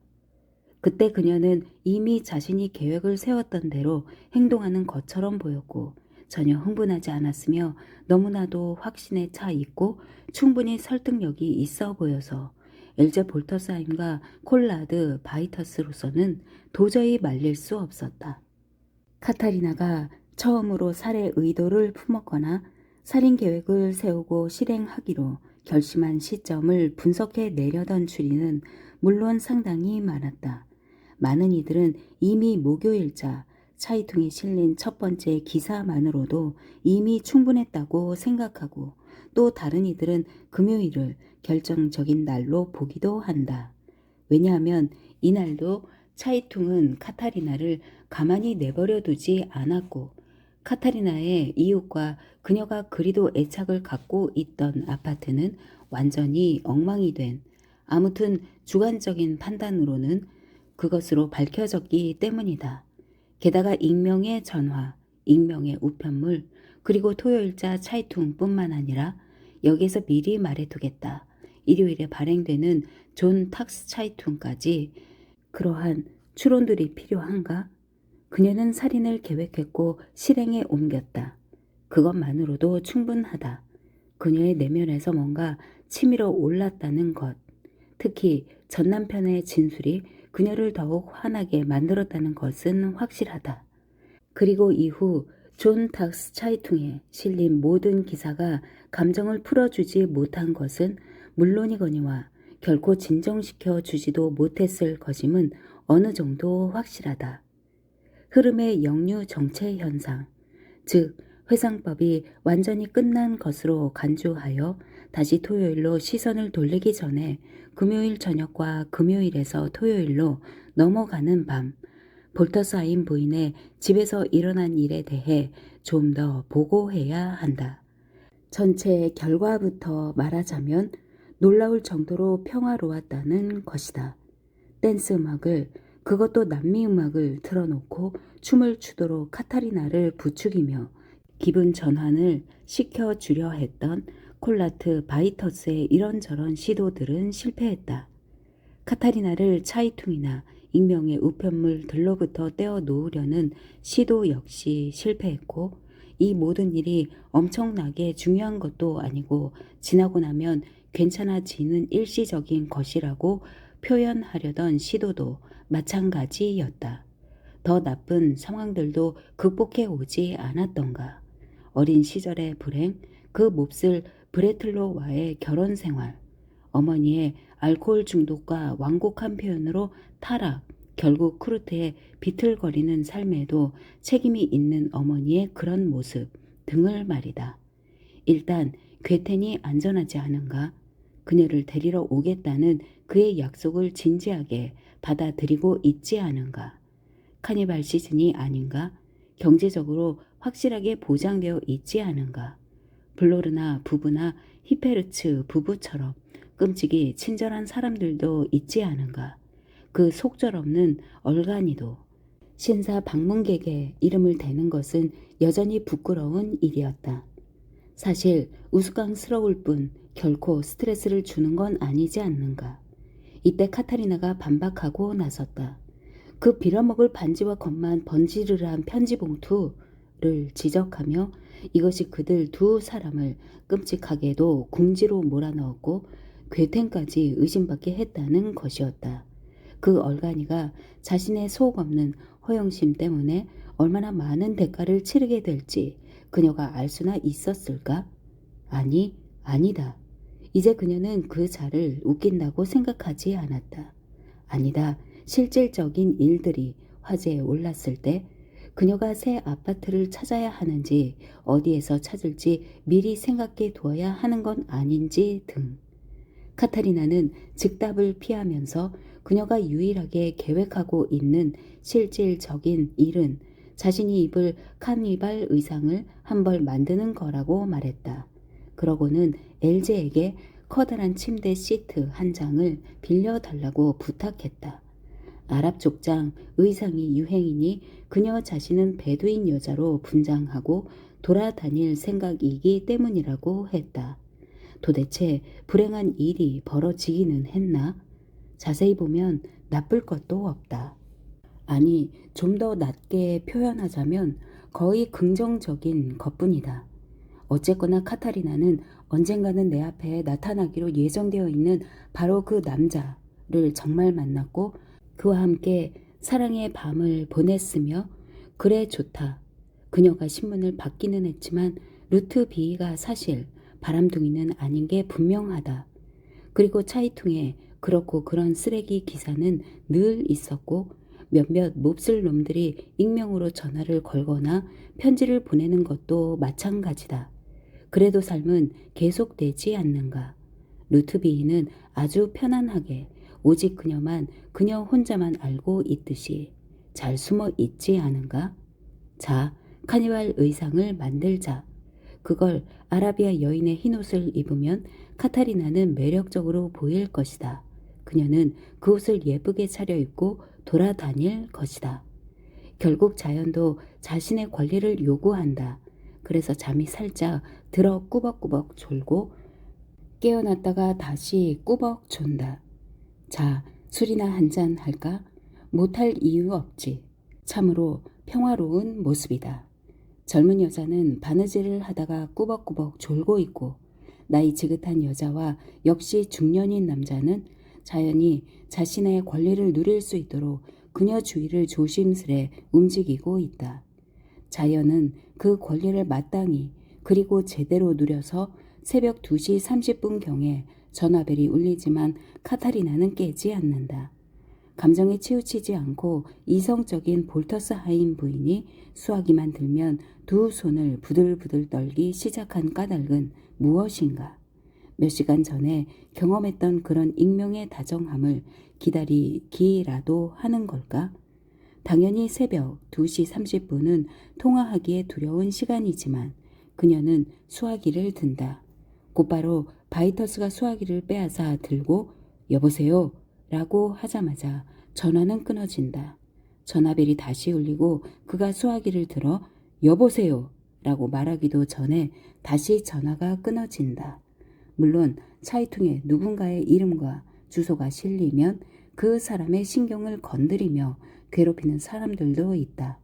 그때 그녀는 이미 자신이 계획을 세웠던 대로 행동하는 것처럼 보였고 전혀 흥분하지 않았으며 너무나도 확신에 차 있고 충분히 설득력이 있어 보여서 엘제 볼터스하임과 콜라드 바이터스로서는 도저히 말릴 수 없었다. 카타리나가 처음으로 살해 의도를 품었거나 살인 계획을 세우고 실행하기로 결심한 시점을 분석해 내려던 추리는 물론 상당히 많았다. 많은 이들은 이미 목요일자 차이퉁에 실린 첫 번째 기사만으로도 이미 충분했다고 생각하고 또 다른 이들은 금요일을 결정적인 날로 보기도 한다. 왜냐하면 이날도 차이퉁은 카타리나를 가만히 내버려 두지 않았고 카타리나의 이웃과 그녀가 그리도 애착을 갖고 있던 아파트는 완전히 엉망이 된 아무튼 주관적인 판단으로는 그것으로 밝혀졌기 때문이다. 게다가 익명의 전화, 익명의 우편물, 그리고 토요일자 차이퉁뿐만 아니라 여기에서 미리 말해두겠다. 일요일에 발행되는 존 탁스 차이툰까지 그러한 추론들이 필요한가? 그녀는 살인을 계획했고 실행에 옮겼다. 그것만으로도 충분하다. 그녀의 내면에서 뭔가 치밀어 올랐다는 것. 특히 전 남편의 진술이 그녀를 더욱 화나게 만들었다는 것은 확실하다. 그리고 이후 존 탁스 차이퉁에 실린 모든 기사가 감정을 풀어주지 못한 것은 물론이거니와 결코 진정시켜 주지도 못했을 것임은 어느 정도 확실하다. 흐름의 역류 정체 현상, 즉 회상법이 완전히 끝난 것으로 간주하여 다시 토요일로 시선을 돌리기 전에 금요일 저녁과 금요일에서 토요일로 넘어가는 밤, 볼터사인 부인의 집에서 일어난 일에 대해 좀 더 보고해야 한다. 전체의 결과부터 말하자면 놀라울 정도로 평화로웠다는 것이다. 댄스 음악을, 그것도 남미 음악을 틀어놓고 춤을 추도록 카타리나를 부추기며 기분 전환을 시켜주려 했던 콜라트 바이터스의 이런저런 시도들은 실패했다. 카타리나를 차이퉁이나 익명의 우편물들로부터 떼어 놓으려는 시도 역시 실패했고, 이 모든 일이 엄청나게 중요한 것도 아니고 지나고 나면 괜찮아지는 일시적인 것이라고 표현하려던 시도도 마찬가지였다. 더 나쁜 상황들도 극복해 오지 않았던가. 어린 시절의 불행, 그 몹쓸 브레틀로와의 결혼 생활, 어머니의 알코올 중독과 완곡한 표현으로 타락, 결국 크루트의 비틀거리는 삶에도 책임이 있는 어머니의 그런 모습 등을 말이다. 일단 괴텐이 안전하지 않은가? 그녀를 데리러 오겠다는 그의 약속을 진지하게 받아들이고 있지 않은가? 카니발 시즌이 아닌가? 경제적으로 확실하게 보장되어 있지 않은가? 블로르나 부부나 히페르츠 부부처럼 끔찍이 친절한 사람들도 있지 않은가? 그 속절없는 얼간이도 신사 방문객의 이름을 대는 것은 여전히 부끄러운 일이었다. 사실 우스꽝스러울 뿐 결코 스트레스를 주는 건 아니지 않는가? 이때 카타리나가 반박하고 나섰다. 그 빌어먹을 반지와 겉만 번지르르한 편지 봉투를 지적하며 이것이 그들 두 사람을 끔찍하게도 궁지로 몰아넣었고 괴텐까지 의심받게 했다는 것이었다. 그 얼간이가 자신의 속 없는 허영심 때문에 얼마나 많은 대가를 치르게 될지 그녀가 알 수나 있었을까? 아니, 아니다. 이제 그녀는 그 자를 웃긴다고 생각하지 않았다. 아니다. 실질적인 일들이 화제에 올랐을 때 그녀가 새 아파트를 찾아야 하는지 어디에서 찾을지 미리 생각해 두어야 하는 건 아닌지 등. 카타리나는 즉답을 피하면서 그녀가 유일하게 계획하고 있는 실질적인 일은 자신이 입을 카니발 의상을 한 벌 만드는 거라고 말했다. 그러고는 엘제에게 커다란 침대 시트 한 장을 빌려달라고 부탁했다. 아랍 족장 의상이 유행이니 그녀 자신은 베두인 여자로 분장하고 돌아다닐 생각이기 때문이라고 했다. 도대체 불행한 일이 벌어지기는 했나? 자세히 보면 나쁠 것도 없다. 아니, 좀 더 낮게 표현하자면 거의 긍정적인 것뿐이다. 어쨌거나 카타리나는 언젠가는 내 앞에 나타나기로 예정되어 있는 바로 그 남자를 정말 만났고 그와 함께 사랑의 밤을 보냈으며 그래 좋다. 그녀가 신문을 받기는 했지만 루트 비이가 사실 바람둥이는 아닌 게 분명하다. 그리고 차이퉁에 그렇고 그런 쓰레기 기사는 늘 있었고 몇몇 몹쓸 놈들이 익명으로 전화를 걸거나 편지를 보내는 것도 마찬가지다. 그래도 삶은 계속되지 않는가. 루트 비이는 아주 편안하게 오직 그녀만 그녀 혼자만 알고 있듯이 잘 숨어 있지 않은가? 자, 카니발 의상을 만들자. 그걸 아라비아 여인의 흰옷을 입으면 카타리나는 매력적으로 보일 것이다. 그녀는 그 옷을 예쁘게 차려입고 돌아다닐 것이다. 결국 자연도 자신의 권리를 요구한다. 그래서 잠이 살짝 들어 꾸벅꾸벅 졸고 깨어났다가 다시 꾸벅 존다. 자, 술이나 한잔 할까? 못할 이유 없지. 참으로 평화로운 모습이다. 젊은 여자는 바느질을 하다가 꾸벅꾸벅 졸고 있고 나이 지긋한 여자와 역시 중년인 남자는 자연히 자신의 권리를 누릴 수 있도록 그녀 주위를 조심스레 움직이고 있다. 자연은 그 권리를 마땅히 그리고 제대로 누려서 새벽 2시 30분경에 전화벨이 울리지만 카타리나는 깨지 않는다. 감정에 치우치지 않고 이성적인 볼터스하임 부인이 수화기만 들면 두 손을 부들부들 떨기 시작한 까닭은 무엇인가? 몇 시간 전에 경험했던 그런 익명의 다정함을 기다리기라도 하는 걸까? 당연히 새벽 2시 30분은 통화하기에 두려운 시간이지만 그녀는 수화기를 든다. 곧바로 바이터스가 수화기를 빼앗아 들고 여보세요? 라고 하자마자 전화는 끊어진다. 전화벨이 다시 울리고 그가 수화기를 들어 여보세요? 라고 말하기도 전에 다시 전화가 끊어진다. 물론 차이퉁에 누군가의 이름과 주소가 실리면 그 사람의 신경을 건드리며 괴롭히는 사람들도 있다.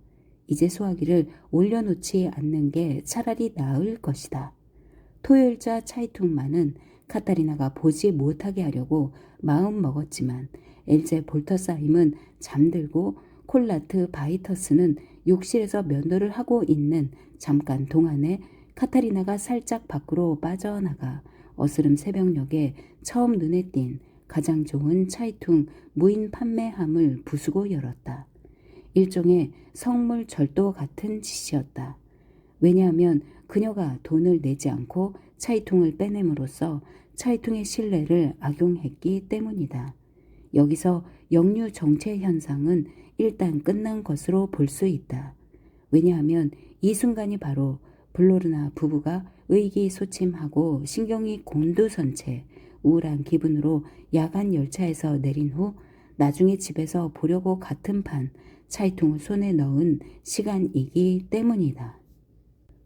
이제 수화기를 올려놓지 않는 게 차라리 나을 것이다. 토요일자 차이퉁만은 카타리나가 보지 못하게 하려고 마음 먹었지만 엘제 볼터사임은 잠들고 콜라트 바이터스는 욕실에서 면도를 하고 있는 잠깐 동안에 카타리나가 살짝 밖으로 빠져나가 어스름 새벽녘에 처음 눈에 띈 가장 좋은 차이퉁 무인 판매함을 부수고 열었다. 일종의 성물 절도 같은 짓이었다. 왜냐하면 그녀가 돈을 내지 않고 차이퉁을 빼냄으로써 차이퉁의 신뢰를 악용했기 때문이다. 여기서 역류 정체 현상은 일단 끝난 것으로 볼 수 있다. 왜냐하면 이 순간이 바로 블로르나 부부가 의기소침하고 신경이 곤두선 채 우울한 기분으로 야간 열차에서 내린 후 나중에 집에서 보려고 같은 판 차이퉁을 손에 넣은 시간이기 때문이다.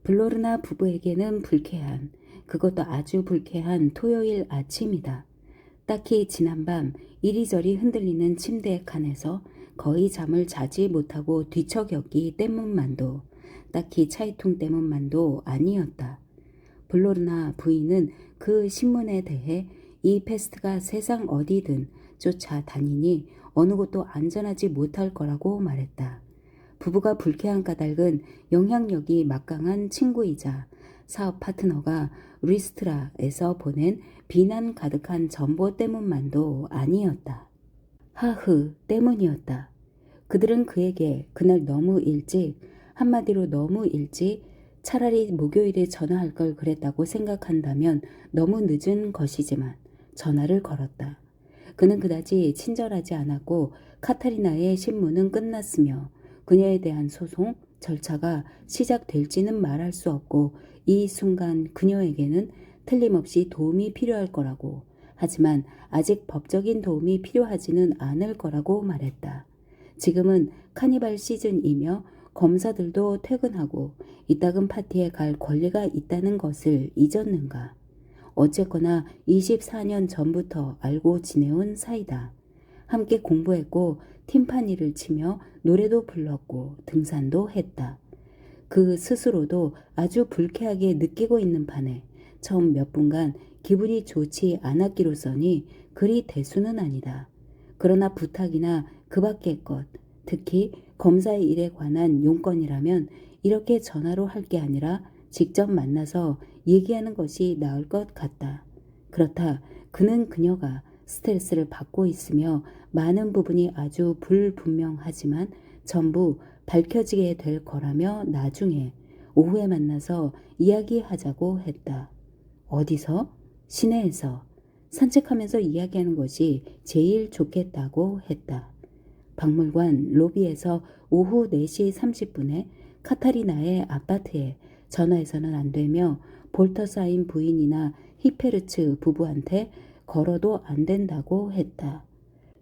블로르나 부부에게는 불쾌한, 그것도 아주 불쾌한 토요일 아침이다. 딱히 지난밤 이리저리 흔들리는 침대 칸에서 거의 잠을 자지 못하고 뒤척였기 때문만도, 딱히 차이퉁 때문만도 아니었다. 블로르나 부인은 그 신문에 대해 이 패스트가 세상 어디든 쫓아다니니 어느 곳도 안전하지 못할 거라고 말했다. 부부가 불쾌한 까닭은 영향력이 막강한 친구이자 사업 파트너가 리스트라에서 보낸 비난 가득한 전보 때문만도 아니었다. 하흐 때문이었다. 그들은 그에게 그날 너무 일찍, 한마디로 너무 일찍 차라리 목요일에 전화할 걸 그랬다고 생각한다면 너무 늦은 것이지만 전화를 걸었다. 그는 그다지 친절하지 않았고 카타리나의 신문은 끝났으며 그녀에 대한 소송 절차가 시작될지는 말할 수 없고 이 순간 그녀에게는 틀림없이 도움이 필요할 거라고, 하지만 아직 법적인 도움이 필요하지는 않을 거라고 말했다. 지금은 카니발 시즌이며 검사들도 퇴근하고 이따금 파티에 갈 권리가 있다는 것을 잊었는가. 어쨌거나 24년 전부터 알고 지내온 사이다. 함께 공부했고 팀파니를 치며 노래도 불렀고 등산도 했다. 그 스스로도 아주 불쾌하게 느끼고 있는 판에 처음 몇 분간 기분이 좋지 않았기로서니 그리 대수는 아니다. 그러나 부탁이나 그 밖의 것, 특히 검사의 일에 관한 용건이라면 이렇게 전화로 할 게 아니라 직접 만나서 얘기하는 것이 나을 것 같다. 그렇다 그는 그녀가 스트레스를 받고 있으며 많은 부분이 아주 불분명하지만 전부 밝혀지게 될 거라며 나중에 오후에 만나서 이야기하자고 했다. 어디서? 시내에서. 산책하면서 이야기하는 것이 제일 좋겠다고 했다. 박물관 로비에서 오후 4시 30분에 카타리나의 아파트에 전화해서는 안 되며 볼터사인 부인이나 히페르츠 부부한테 걸어도 안 된다고 했다.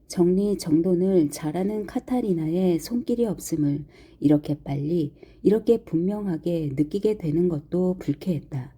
정리정돈을 잘하는 카타리나의 손길이 없음을 이렇게 빨리, 이렇게 분명하게 느끼게 되는 것도 불쾌했다.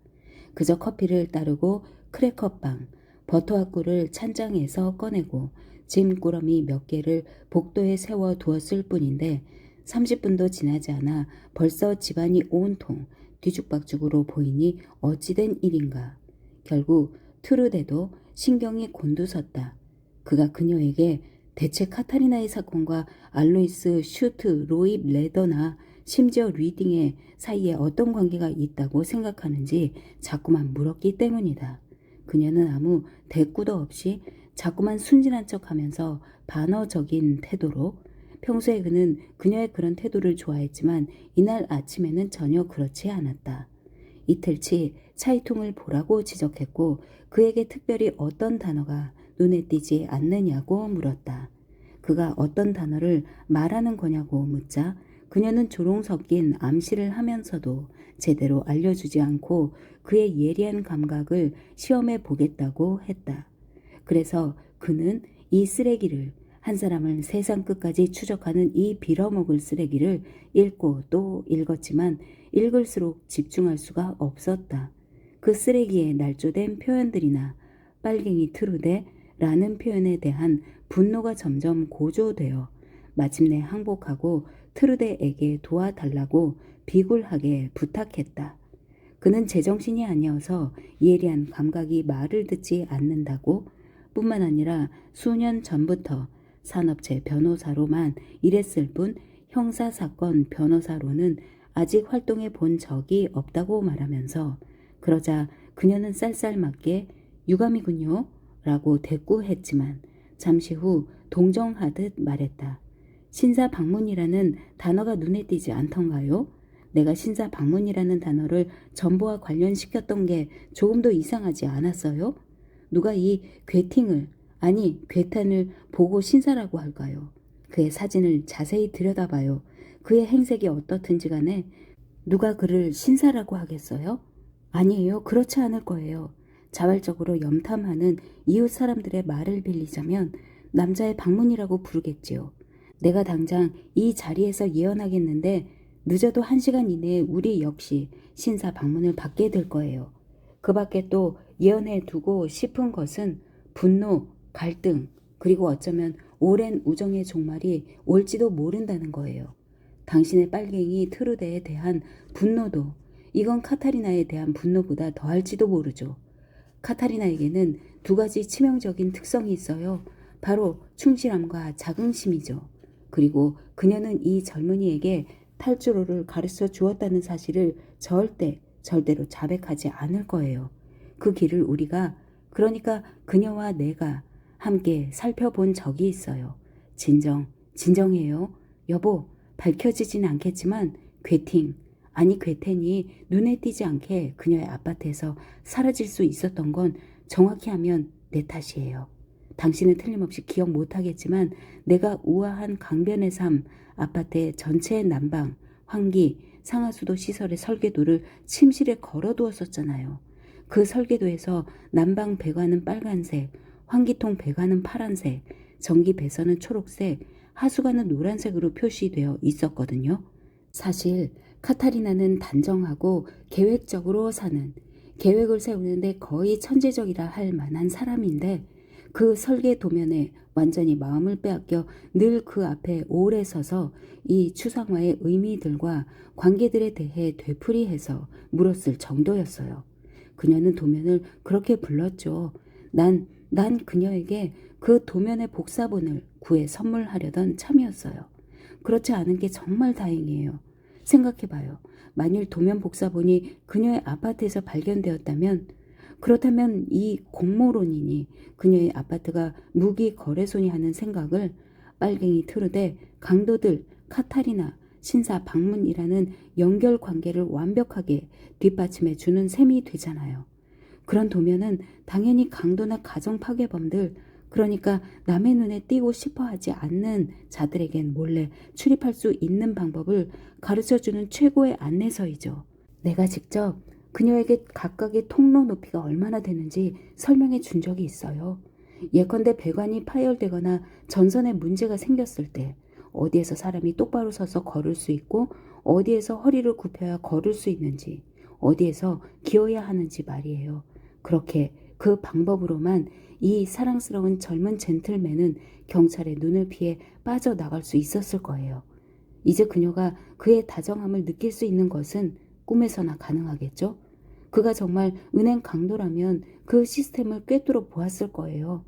그저 커피를 따르고 크래커빵, 버터와 꿀을 찬장에서 꺼내고 짐꾸러미 몇 개를 복도에 세워 두었을 뿐인데 30분도 지나지 않아 벌써 집안이 온통 뒤죽박죽으로 보이니 어찌된 일인가. 결국 트루데도 신경이 곤두섰다. 그가 그녀에게 대체 카타리나의 사건과 알로이스 슈트, 로입 레더나 심지어 리딩의 사이에 어떤 관계가 있다고 생각하는지 자꾸만 물었기 때문이다. 그녀는 아무 대꾸도 없이 자꾸만 순진한 척하면서 반어적인 태도로 평소에 그는 그녀의 그런 태도를 좋아했지만 이날 아침에는 전혀 그렇지 않았다. 이틀치 차이통을 보라고 지적했고 그에게 특별히 어떤 단어가 눈에 띄지 않느냐고 물었다. 그가 어떤 단어를 말하는 거냐고 묻자 그녀는 조롱 섞인 암시를 하면서도 제대로 알려주지 않고 그의 예리한 감각을 시험해 보겠다고 했다. 그래서 그는 이 쓰레기를 한 사람을 세상 끝까지 추적하는 이 빌어먹을 쓰레기를 읽고 또 읽었지만 읽을수록 집중할 수가 없었다. 그 쓰레기에 날조된 표현들이나 빨갱이 트루데라는 표현에 대한 분노가 점점 고조되어 마침내 항복하고 트루데에게 도와달라고 비굴하게 부탁했다. 그는 제정신이 아니어서 예리한 감각이 말을 듣지 않는다고 뿐만 아니라 수년 전부터 산업체 변호사로만 일했을 뿐 형사사건 변호사로는 아직 활동해 본 적이 없다고 말하면서 그러자 그녀는 쌀쌀맞게 유감이군요 라고 대꾸했지만 잠시 후 동정하듯 말했다. 신사방문이라는 단어가 눈에 띄지 않던가요? 내가 신사방문이라는 단어를 전보와 관련시켰던 게 조금도 이상하지 않았어요? 누가 이 괴팅을 아니 괴탄을 보고 신사라고 할까요? 그의 사진을 자세히 들여다봐요. 그의 행색이 어떻든지 간에 누가 그를 신사라고 하겠어요? 아니에요. 그렇지 않을 거예요. 자발적으로 염탐하는 이웃 사람들의 말을 빌리자면 남자의 방문이라고 부르겠지요. 내가 당장 이 자리에서 예언하겠는데 늦어도 1시간 이내에 우리 역시 신사 방문을 받게 될 거예요. 그 밖에 또 예언해 두고 싶은 것은 분노, 갈등, 그리고 어쩌면 오랜 우정의 종말이 올지도 모른다는 거예요. 당신의 빨갱이 트루데에 대한 분노도 이건 카타리나에 대한 분노보다 더할지도 모르죠. 카타리나에게는 2가지 치명적인 특성이 있어요. 바로 충실함과 자긍심이죠. 그리고 그녀는 이 젊은이에게 탈주로를 가르쳐 주었다는 사실을 절대로 자백하지 않을 거예요. 그 길을 우리가 그러니까 그녀와 내가 함께 살펴본 적이 있어요. 진정해요. 여보, 밝혀지진 않겠지만 괴텐이 눈에 띄지 않게 그녀의 아파트에서 사라질 수 있었던 건 정확히 하면 내 탓이에요. 당신은 틀림없이 기억 못하겠지만 내가 우아한 강변의 삶 아파트의 전체 난방, 환기, 상하수도 시설의 설계도를 침실에 걸어두었었잖아요. 그 설계도에서 난방 배관은 빨간색, 환기통 배관은 파란색, 전기 배선은 초록색, 하수관은 노란색으로 표시되어 있었거든요. 사실 카타리나는 단정하고 계획적으로 사는, 계획을 세우는데 거의 천재적이라 할 만한 사람인데 그 설계 도면에 완전히 마음을 빼앗겨 늘 그 앞에 오래 서서 이 추상화의 의미들과 관계들에 대해 되풀이해서 물었을 정도였어요. 그녀는 도면을 그렇게 불렀죠. 난 그녀에게 그 도면의 복사본을 구해 선물하려던 참이었어요. 그렇지 않은 게 정말 다행이에요. 생각해봐요. 만일 도면 복사본이 그녀의 아파트에서 발견되었다면 그렇다면 이 공모론이니 그녀의 아파트가 무기 거래소니 하는 생각을 빨갱이 트루데, 강도들, 카타리나, 신사 방문이라는 연결관계를 완벽하게 뒷받침해 주는 셈이 되잖아요. 그런 도면은 당연히 강도나 가정파괴범들, 그러니까 남의 눈에 띄고 싶어 하지 않는 자들에겐 몰래 출입할 수 있는 방법을 가르쳐주는 최고의 안내서이죠. 내가 직접 그녀에게 각각의 통로 높이가 얼마나 되는지 설명해 준 적이 있어요. 예컨대 배관이 파열되거나 전선에 문제가 생겼을 때 어디에서 사람이 똑바로 서서 걸을 수 있고 어디에서 허리를 굽혀야 걸을 수 있는지 어디에서 기어야 하는지 말이에요. 그렇게 그 방법으로만 이 사랑스러운 젊은 젠틀맨은 경찰의 눈을 피해 빠져나갈 수 있었을 거예요. 이제 그녀가 그의 다정함을 느낄 수 있는 것은 꿈에서나 가능하겠죠? 그가 정말 은행 강도라면 그 시스템을 꿰뚫어 보았을 거예요.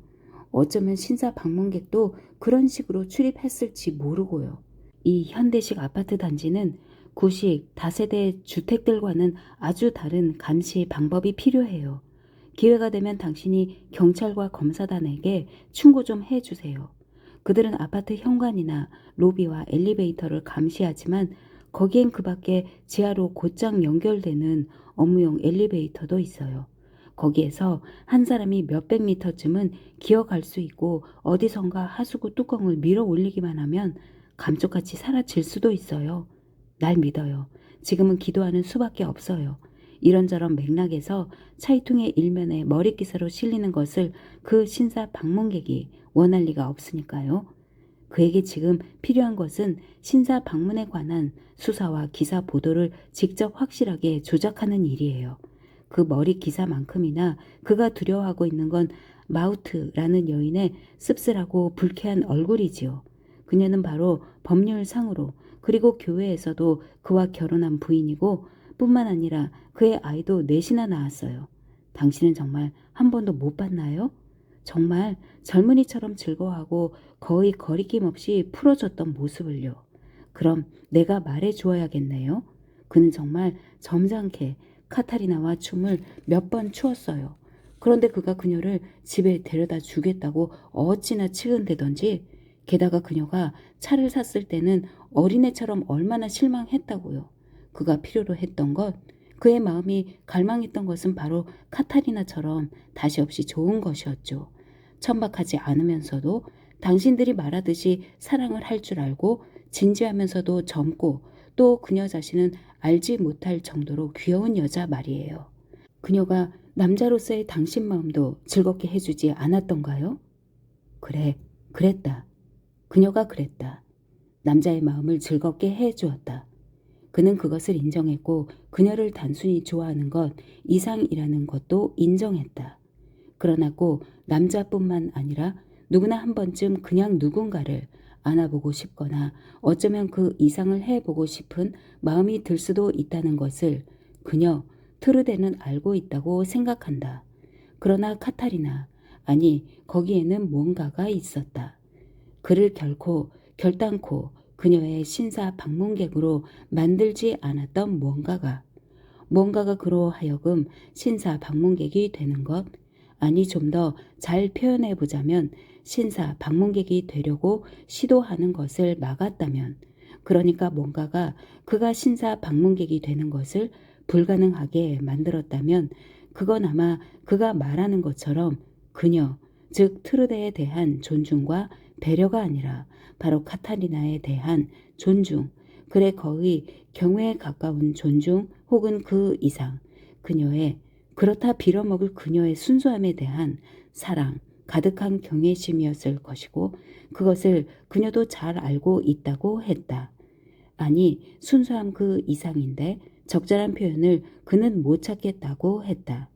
어쩌면 신사 방문객도 그런 식으로 출입했을지 모르고요. 이 현대식 아파트 단지는 구식 다세대 주택들과는 아주 다른 감시 방법이 필요해요. 기회가 되면 당신이 경찰과 검사단에게 충고 좀 해주세요. 그들은 아파트 현관이나 로비와 엘리베이터를 감시하지만 거기엔 그 밖에 지하로 곧장 연결되는 업무용 엘리베이터도 있어요. 거기에서 한 사람이 몇백 미터쯤은 기어갈 수 있고 어디선가 하수구 뚜껑을 밀어 올리기만 하면 감쪽같이 사라질 수도 있어요. 날 믿어요. 지금은 기도하는 수밖에 없어요. 이런저런 맥락에서 차이퉁의 일면에 머릿기사로 실리는 것을 그 신사 방문객이 원할 리가 없으니까요. 그에게 지금 필요한 것은 신사 방문에 관한 수사와 기사 보도를 직접 확실하게 조작하는 일이에요. 그 머리 기사만큼이나 그가 두려워하고 있는 건 마우트라는 여인의 씁쓸하고 불쾌한 얼굴이지요. 그녀는 바로 법률상으로 그리고 교회에서도 그와 결혼한 부인이고 뿐만 아니라 그의 아이도 넷이나 낳았어요. 당신은 정말 한 번도 못 봤나요? 정말 젊은이처럼 즐거워하고 거의 거리낌 없이 풀어줬던 모습을요. 그럼 내가 말해 주어야겠네요. 그는 정말 점잖게 카타리나와 춤을 몇 번 추었어요. 그런데 그가 그녀를 집에 데려다 주겠다고 어찌나 치근대던지 게다가 그녀가 차를 샀을 때는 어린애처럼 얼마나 실망했다고요. 그가 필요로 했던 것, 그의 마음이 갈망했던 것은 바로 카타리나처럼 다시 없이 좋은 것이었죠. 천박하지 않으면서도 당신들이 말하듯이 사랑을 할 줄 알고 진지하면서도 젊고 또 그녀 자신은 알지 못할 정도로 귀여운 여자 말이에요. 그녀가 남자로서의 당신 마음도 즐겁게 해주지 않았던가요? 그래, 그랬다. 그녀가 그랬다. 남자의 마음을 즐겁게 해주었다. 그는 그것을 인정했고 그녀를 단순히 좋아하는 것 이상이라는 것도 인정했다. 그러나 꼭 남자뿐만 아니라 누구나 한 번쯤 그냥 누군가를 안아보고 싶거나 어쩌면 그 이상을 해보고 싶은 마음이 들 수도 있다는 것을 그녀 트르데는 알고 있다고 생각한다. 그러나 카타리나, 아니 거기에는 뭔가가 있었다. 그를 결단코 그녀의 신사 방문객으로 만들지 않았던 뭔가가 그로 하여금 신사 방문객이 되는 것, 아니 좀 더 잘 표현해 보자면 신사 방문객이 되려고 시도하는 것을 막았다면, 그러니까 뭔가가 그가 신사 방문객이 되는 것을 불가능하게 만들었다면 그건 아마 그가 말하는 것처럼 그녀, 즉 트루데에 대한 존중과 배려가 아니라 바로 카타리나에 대한 존중, 그래 거의 경외에 가까운 존중 혹은 그 이상, 그녀의 그렇다 빌어먹을 그녀의 순수함에 대한 사랑, 가득한 경외심이었을 것이고 그것을 그녀도 잘 알고 있다고 했다. 아니 순수함 그 이상인데 적절한 표현을 그는 못 찾겠다고 했다.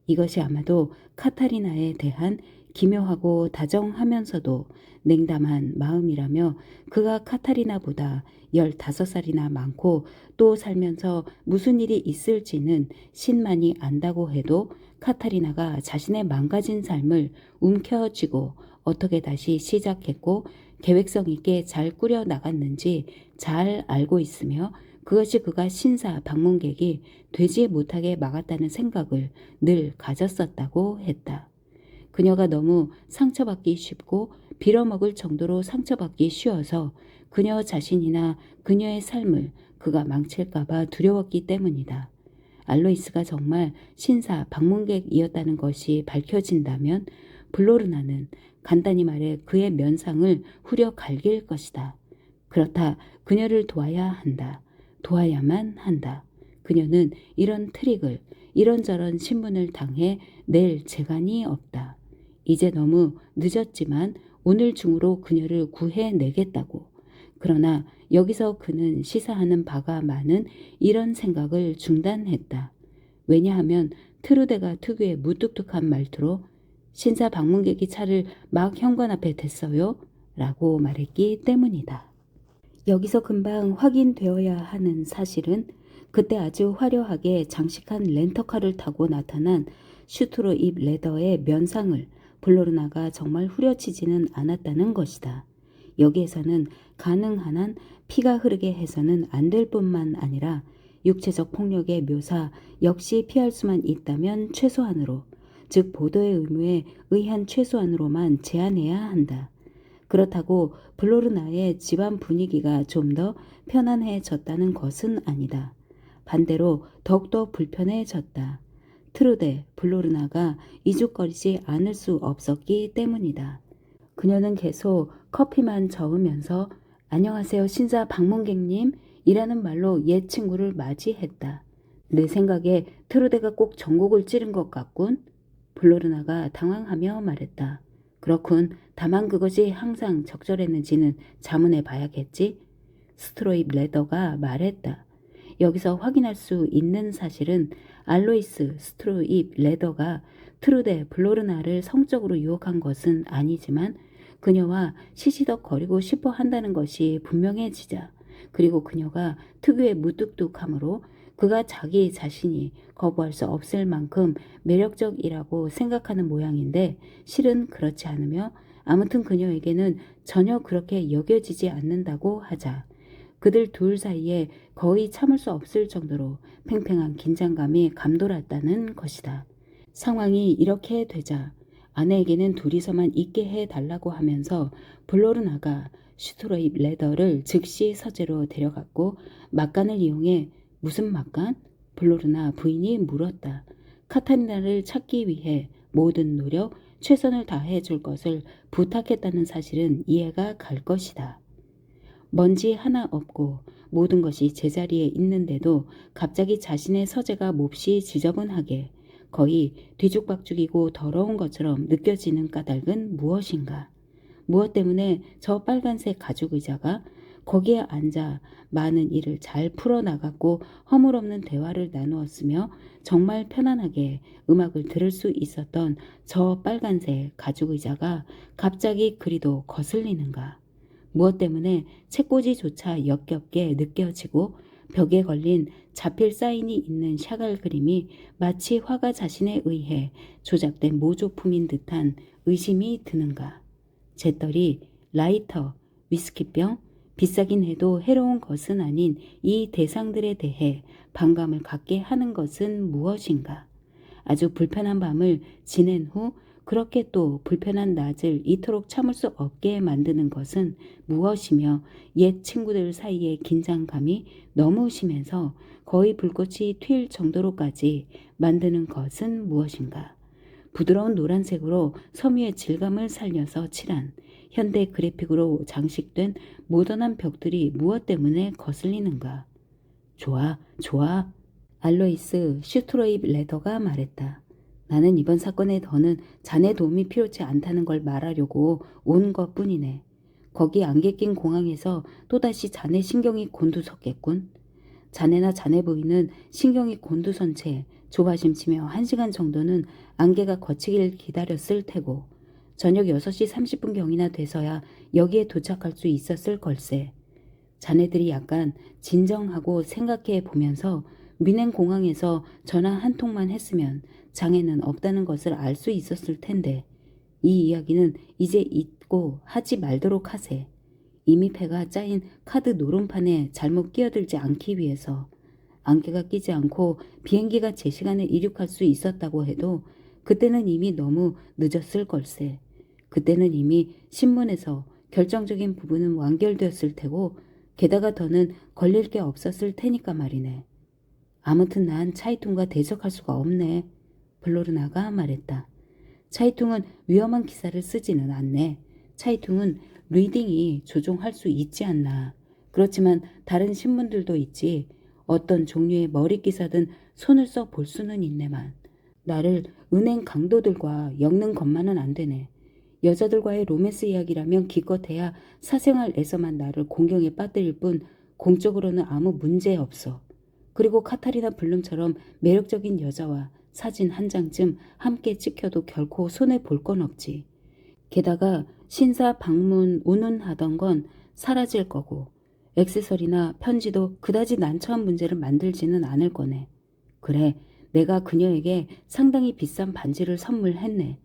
이것이 아마도 카타리나에 대한 기묘하고 다정하면서도 냉담한 마음이라며 그가 카타리나보다 15살이나 많고 또 살면서 무슨 일이 있을지는 신만이 안다고 해도 카타리나가 자신의 망가진 삶을 움켜쥐고 어떻게 다시 시작했고 계획성 있게 잘 꾸려 나갔는지 잘 알고 있으며 그것이 그가 신사 방문객이 되지 못하게 막았다는 생각을 늘 가졌었다고 했다. 그녀가 너무 상처받기 쉽고 빌어먹을 정도로 상처받기 쉬워서 그녀 자신이나 그녀의 삶을 그가 망칠까봐 두려웠기 때문이다. 알로이스가 정말 신사 방문객이었다는 것이 밝혀진다면 블로르나는 간단히 말해 그의 면상을 후려 갈길 것이다. 그렇다 그녀를 도와야 한다. 도와야만 한다. 그녀는 이런 트릭을 이런저런 신문을 당해 낼 재간이 없다. 이제 너무 늦었지만 오늘 중으로 그녀를 구해내겠다고. 그러나 여기서 그는 시사하는 바가 많은 이런 생각을 중단했다. 왜냐하면 트루데가 특유의 무뚝뚝한 말투로 신사 방문객이 차를 막 현관 앞에 댔어요 라고 말했기 때문이다. 여기서 금방 확인되어야 하는 사실은 그때 아주 화려하게 장식한 렌터카를 타고 나타난 슈트로 입 레더의 면상을 블로르나가 정말 후려치지는 않았다는 것이다. 여기에서는 가능한 한 피가 흐르게 해서는 안 될 뿐만 아니라 육체적 폭력의 묘사 역시 피할 수만 있다면 최소한으로, 즉 보도의 의무에 의한 최소한으로만 제한해야 한다. 그렇다고 블로르나의 집안 분위기가 좀 더 편안해졌다는 것은 아니다. 반대로 더욱더 불편해졌다. 트루데 블로르나가 이죽거리지 않을 수 없었기 때문이다. 그녀는 계속 커피만 저으면서 안녕하세요 신사 방문객님 이라는 말로 옛 친구를 맞이했다. 내 생각에 트루데가 꼭 전곡을 찌른 것 같군. 블로르나가 당황하며 말했다. 그렇군. 다만 그것이 항상 적절했는지는 자문해 봐야겠지. 스트로입 레더가 말했다. 여기서 확인할 수 있는 사실은 알로이스 스트로입 레더가 트루데 블로르나를 성적으로 유혹한 것은 아니지만 그녀와 시시덕거리고 싶어 한다는 것이 분명해지자, 그리고 그녀가 특유의 무뚝뚝함으로 그가 자기 자신이 거부할 수 없을 만큼 매력적이라고 생각하는 모양인데 실은 그렇지 않으며 아무튼 그녀에게는 전혀 그렇게 여겨지지 않는다고 하자, 그들 둘 사이에 거의 참을 수 없을 정도로 팽팽한 긴장감이 감돌았다는 것이다. 상황이 이렇게 되자 아내에게는 둘이서만 있게 해달라고 하면서 블로르나가 슈트로입 레더를 즉시 서재로 데려갔고 막간을 이용해 무슨 막간? 블로르나 부인이 물었다. 카타리나를 찾기 위해 모든 노력, 최선을 다해 줄 것을 부탁했다는 사실은 이해가 갈 것이다. 먼지 하나 없고 모든 것이 제자리에 있는데도 갑자기 자신의 서재가 몹시 지저분하게 거의 뒤죽박죽이고 더러운 것처럼 느껴지는 까닭은 무엇인가? 무엇 때문에 저 빨간색 가죽 의자가 거기에 앉아 많은 일을 잘 풀어나갔고 허물없는 대화를 나누었으며 정말 편안하게 음악을 들을 수 있었던 저 빨간색 가죽 의자가 갑자기 그리도 거슬리는가? 무엇 때문에 책꽂이조차 역겹게 느껴지고 벽에 걸린 자필 사인이 있는 샤갈 그림이 마치 화가 자신에 의해 조작된 모조품인 듯한 의심이 드는가? 재떨이, 라이터, 위스키병, 비싸긴 해도 해로운 것은 아닌 이 대상들에 대해 반감을 갖게 하는 것은 무엇인가? 아주 불편한 밤을 지낸 후 그렇게 또 불편한 낮을 이토록 참을 수 없게 만드는 것은 무엇이며 옛 친구들 사이의 긴장감이 너무 심해서 거의 불꽃이 튈 정도로까지 만드는 것은 무엇인가? 부드러운 노란색으로 섬유의 질감을 살려서 칠한 현대 그래픽으로 장식된 모던한 벽들이 무엇 때문에 거슬리는가? 좋아, 좋아. 알로이스 슈트로입 레더가 말했다. 나는 이번 사건에 더는 자네 도움이 필요치 않다는 걸 말하려고 온 것뿐이네. 거기 안개 낀 공항에서 또다시 자네 신경이 곤두섰겠군. 자네나 자네 부인은 신경이 곤두선 채 조바심치며 1시간 정도는 안개가 거치길 기다렸을 테고 저녁 6시 30분경이나 돼서야 여기에 도착할 수 있었을 걸세. 자네들이 약간 진정하고 생각해 보면서 미넨 공항에서 전화 한 통만 했으면 장애는 없다는 것을 알 수 있었을 텐데 이 이야기는 이제 잊고 하지 말도록 하세. 이미 패가 짜인 카드 노름판에 잘못 끼어들지 않기 위해서. 안개가 끼지 않고 비행기가 제 시간에 이륙할 수 있었다고 해도 그때는 이미 너무 늦었을 걸세. 그때는 이미 신문에서 결정적인 부분은 완결되었을 테고 게다가 더는 걸릴 게 없었을 테니까 말이네. 아무튼 난 차이퉁과 대적할 수가 없네. 블로르나가 말했다. 차이퉁은 위험한 기사를 쓰지는 않네. 차이퉁은 리딩이 조종할 수 있지 않나. 그렇지만 다른 신문들도 있지. 어떤 종류의 머리 기사든 손을 써 볼 수는 있네만. 나를 은행 강도들과 엮는 것만은 안 되네. 여자들과의 로맨스 이야기라면 기껏해야 사생활에서만 나를 공경에 빠뜨릴 뿐 공적으로는 아무 문제 없어. 그리고 카타리나 블룸처럼 매력적인 여자와 사진 한 장쯤 함께 찍혀도 결코 손해볼 건 없지. 게다가 신사 방문 운운하던 건 사라질 거고 액세서리나 편지도 그다지 난처한 문제를 만들지는 않을 거네. 그래, 내가 그녀에게 상당히 비싼 반지를 선물했네.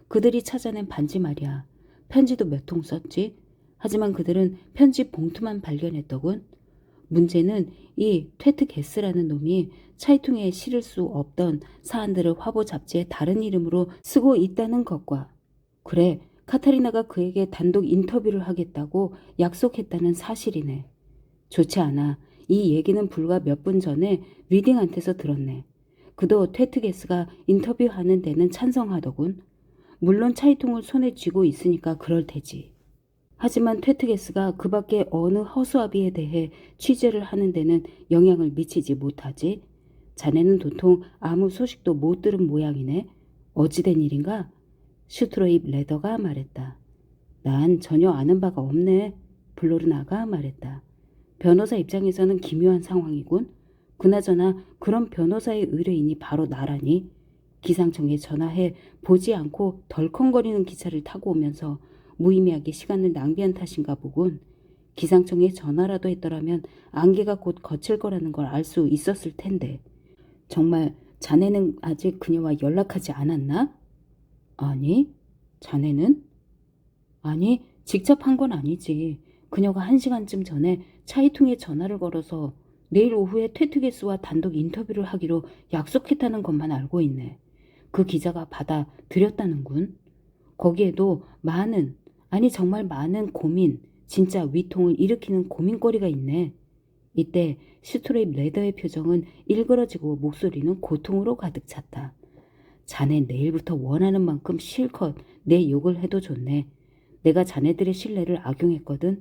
그들이 찾아낸 반지 말이야. 편지도 몇 통 썼지? 하지만 그들은 편지 봉투만 발견했더군. 문제는 이 퇴트 게스라는 놈이 차이퉁에 실을 수 없던 사안들을 화보 잡지에 다른 이름으로 쓰고 있다는 것과 그래, 카타리나가 그에게 단독 인터뷰를 하겠다고 약속했다는 사실이네. 좋지 않아. 이 얘기는 불과 몇 분 전에 리딩한테서 들었네. 그도 퇴트게스가 인터뷰하는 데는 찬성하더군. 물론 차이통을 손에 쥐고 있으니까 그럴 테지. 하지만 퇴트게스가 그 밖에 어느 허수아비에 대해 취재를 하는 데는 영향을 미치지 못하지. 자네는 도통 아무 소식도 못 들은 모양이네. 어찌된 일인가? 슈트로입 레더가 말했다. 난 전혀 아는 바가 없네. 블로르나가 말했다. 변호사 입장에서는 기묘한 상황이군. 그나저나 그런 변호사의 의뢰인이 바로 나라니. 기상청에 전화해 보지 않고 덜컹거리는 기차를 타고 오면서 무의미하게 시간을 낭비한 탓인가 보군. 기상청에 전화라도 했더라면 안개가 곧 거칠 거라는 걸 알 수 있었을 텐데. 정말 자네는 아직 그녀와 연락하지 않았나? 아니, 자네는? 아니, 직접 한 건 아니지. 그녀가 1시간쯤 전에 차이퉁에 전화를 걸어서 내일 오후에 퇴트게스와 단독 인터뷰를 하기로 약속했다는 것만 알고 있네. 그 기자가 받아 들였다는군. 거기에도 많은, 아니 정말 많은 고민, 진짜 위통을 일으키는 고민거리가 있네. 이때 슈트레입 레더의 표정은 일그러지고 목소리는 고통으로 가득 찼다. 자네 내일부터 원하는 만큼 실컷 내 욕을 해도 좋네. 내가 자네들의 신뢰를 악용했거든.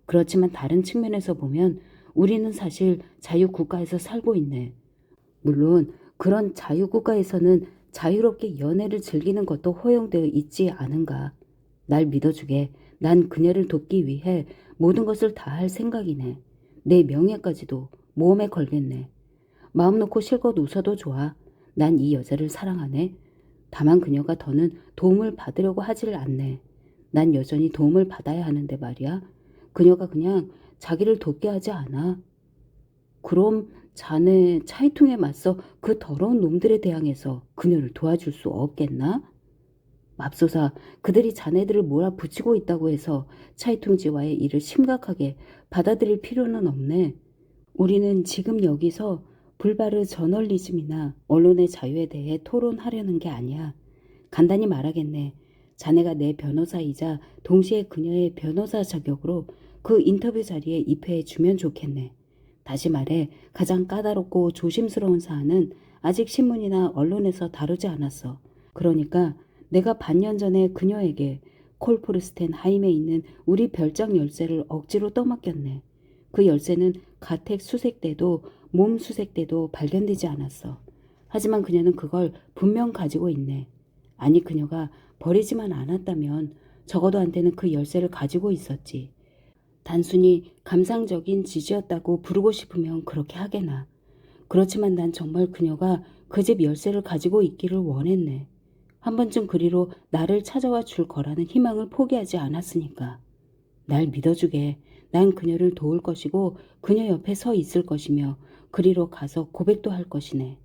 그렇지만 다른 측면에서 보면 우리는 사실 자유국가에서 살고 있네. 물론 그런 자유국가에서는 자유롭게 연애를 즐기는 것도 허용되어 있지 않은가. 날 믿어주게. 난 그녀를 돕기 위해 모든 것을 다할 생각이네. 내 명예까지도 모험에 걸겠네. 마음 놓고 실컷 웃어도 좋아. 난 이 여자를 사랑하네. 다만 그녀가 더는 도움을 받으려고 하지를 않네. 난 여전히 도움을 받아야 하는데 말이야. 그녀가 그냥 자기를 돕게 하지 않아. 그럼 자네 차이퉁에 맞서 그 더러운 놈들에 대항해서 그녀를 도와줄 수 없겠나? 맙소사, 그들이 자네들을 몰아붙이고 있다고 해서 차이퉁지와의 일을 심각하게 받아들일 필요는 없네. 우리는 지금 여기서 불바르 저널리즘이나 언론의 자유에 대해 토론하려는 게 아니야. 간단히 말하겠네. 자네가 내 변호사이자 동시에 그녀의 변호사 자격으로 그 인터뷰 자리에 입회해 주면 좋겠네. 다시 말해 가장 까다롭고 조심스러운 사안은 아직 신문이나 언론에서 다루지 않았어. 그러니까 내가 반년 전에 그녀에게 콜포르스텐 하임에 있는 우리 별장 열쇠를 억지로 떠맡겼네. 그 열쇠는 가택 수색 때도 몸 수색 때도 발견되지 않았어. 하지만 그녀는 그걸 분명 가지고 있네. 아니 그녀가 버리지만 않았다면 적어도 한테는 그 열쇠를 가지고 있었지. 단순히 감상적인 지지였다고 부르고 싶으면 그렇게 하게나. 그렇지만 난 정말 그녀가 그 집 열쇠를 가지고 있기를 원했네. 한 번쯤 그리로 나를 찾아와 줄 거라는 희망을 포기하지 않았으니까. 날 믿어주게. 난 그녀를 도울 것이고 그녀 옆에 서 있을 것이며 그리로 가서 고백도 할 것이네.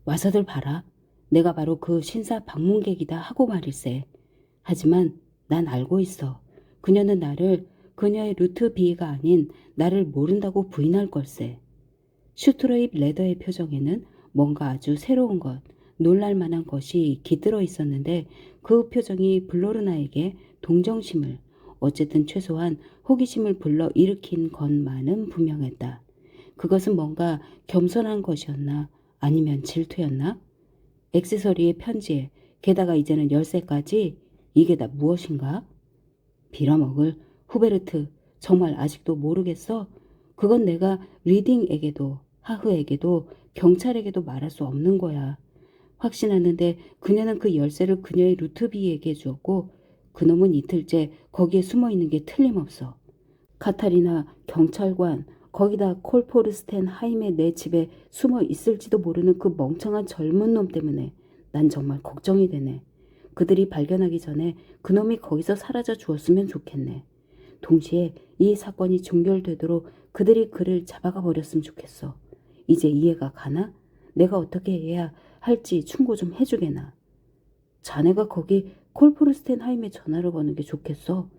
와서들 봐라. 내가 바로 그 신사 방문객이다 하고 말일세. 하지만 난 알고 있어. 그녀는 나를 그녀의 루트 B가 아닌 나를 모른다고 부인할 걸세. 슈트로입 레더의 표정에는 뭔가 아주 새로운 것, 놀랄만한 것이 깃들어 있었는데 그 표정이 블로르나에게 동정심을, 어쨌든 최소한 호기심을 불러 일으킨 것만은 분명했다. 그것은 뭔가 겸손한 것이었나 아니면 질투였나? 액세서리의 편지에 게다가 이제는 열쇠까지 이게 다 무엇인가? 빌어먹을 후베르트 정말 아직도 모르겠어? 그건 내가 리딩에게도 하흐에게도 경찰에게도 말할 수 없는 거야. 확신하는데 그녀는 그 열쇠를 그녀의 루트비에게 주었고 그놈은 이틀째 거기에 숨어있는 게 틀림없어. 카타리나, 경찰관, 거기다 콜포르스텐 하임의 내 집에 숨어 있을지도 모르는 그 멍청한 젊은 놈 때문에 난 정말 걱정이 되네. 그들이 발견하기 전에 그놈이 거기서 사라져 주었으면 좋겠네. 동시에 이 사건이 종결되도록 그들이 그를 잡아가 버렸으면 좋겠어. 이제 이해가 가나? 내가 어떻게 해야 할지 충고 좀 해주게나. 자네가 거기 콜포르스텐 하임에 전화를 거는 게 좋겠어.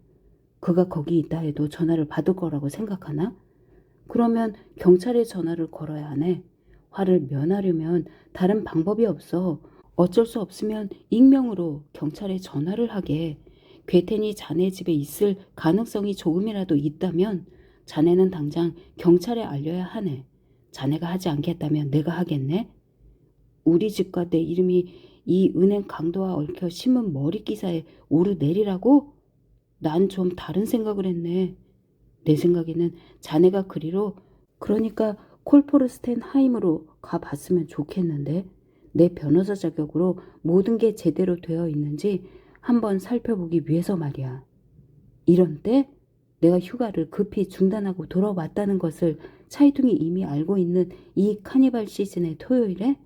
그가 거기 있다 해도 전화를 받을 거라고 생각하나? 그러면 경찰에 전화를 걸어야 하네. 화를 면하려면 다른 방법이 없어. 어쩔 수 없으면 익명으로 경찰에 전화를 하게. 괴텐이 자네 집에 있을 가능성이 조금이라도 있다면 자네는 당장 경찰에 알려야 하네. 자네가 하지 않겠다면 내가 하겠네. 우리 집과 내 이름이 이 은행 강도와 얽혀 신문 머리 기사에 오르내리라고? 난 좀 다른 생각을 했네. 내 생각에는 자네가 그리로 그러니까 콜포르스텐 하임으로 가봤으면 좋겠는데 내 변호사 자격으로 모든 게 제대로 되어 있는지 한번 살펴보기 위해서 말이야. 이런 때 내가 휴가를 급히 중단하고 돌아왔다는 것을 차이퉁이 이미 알고 있는 이 카니발 시즌의 토요일에?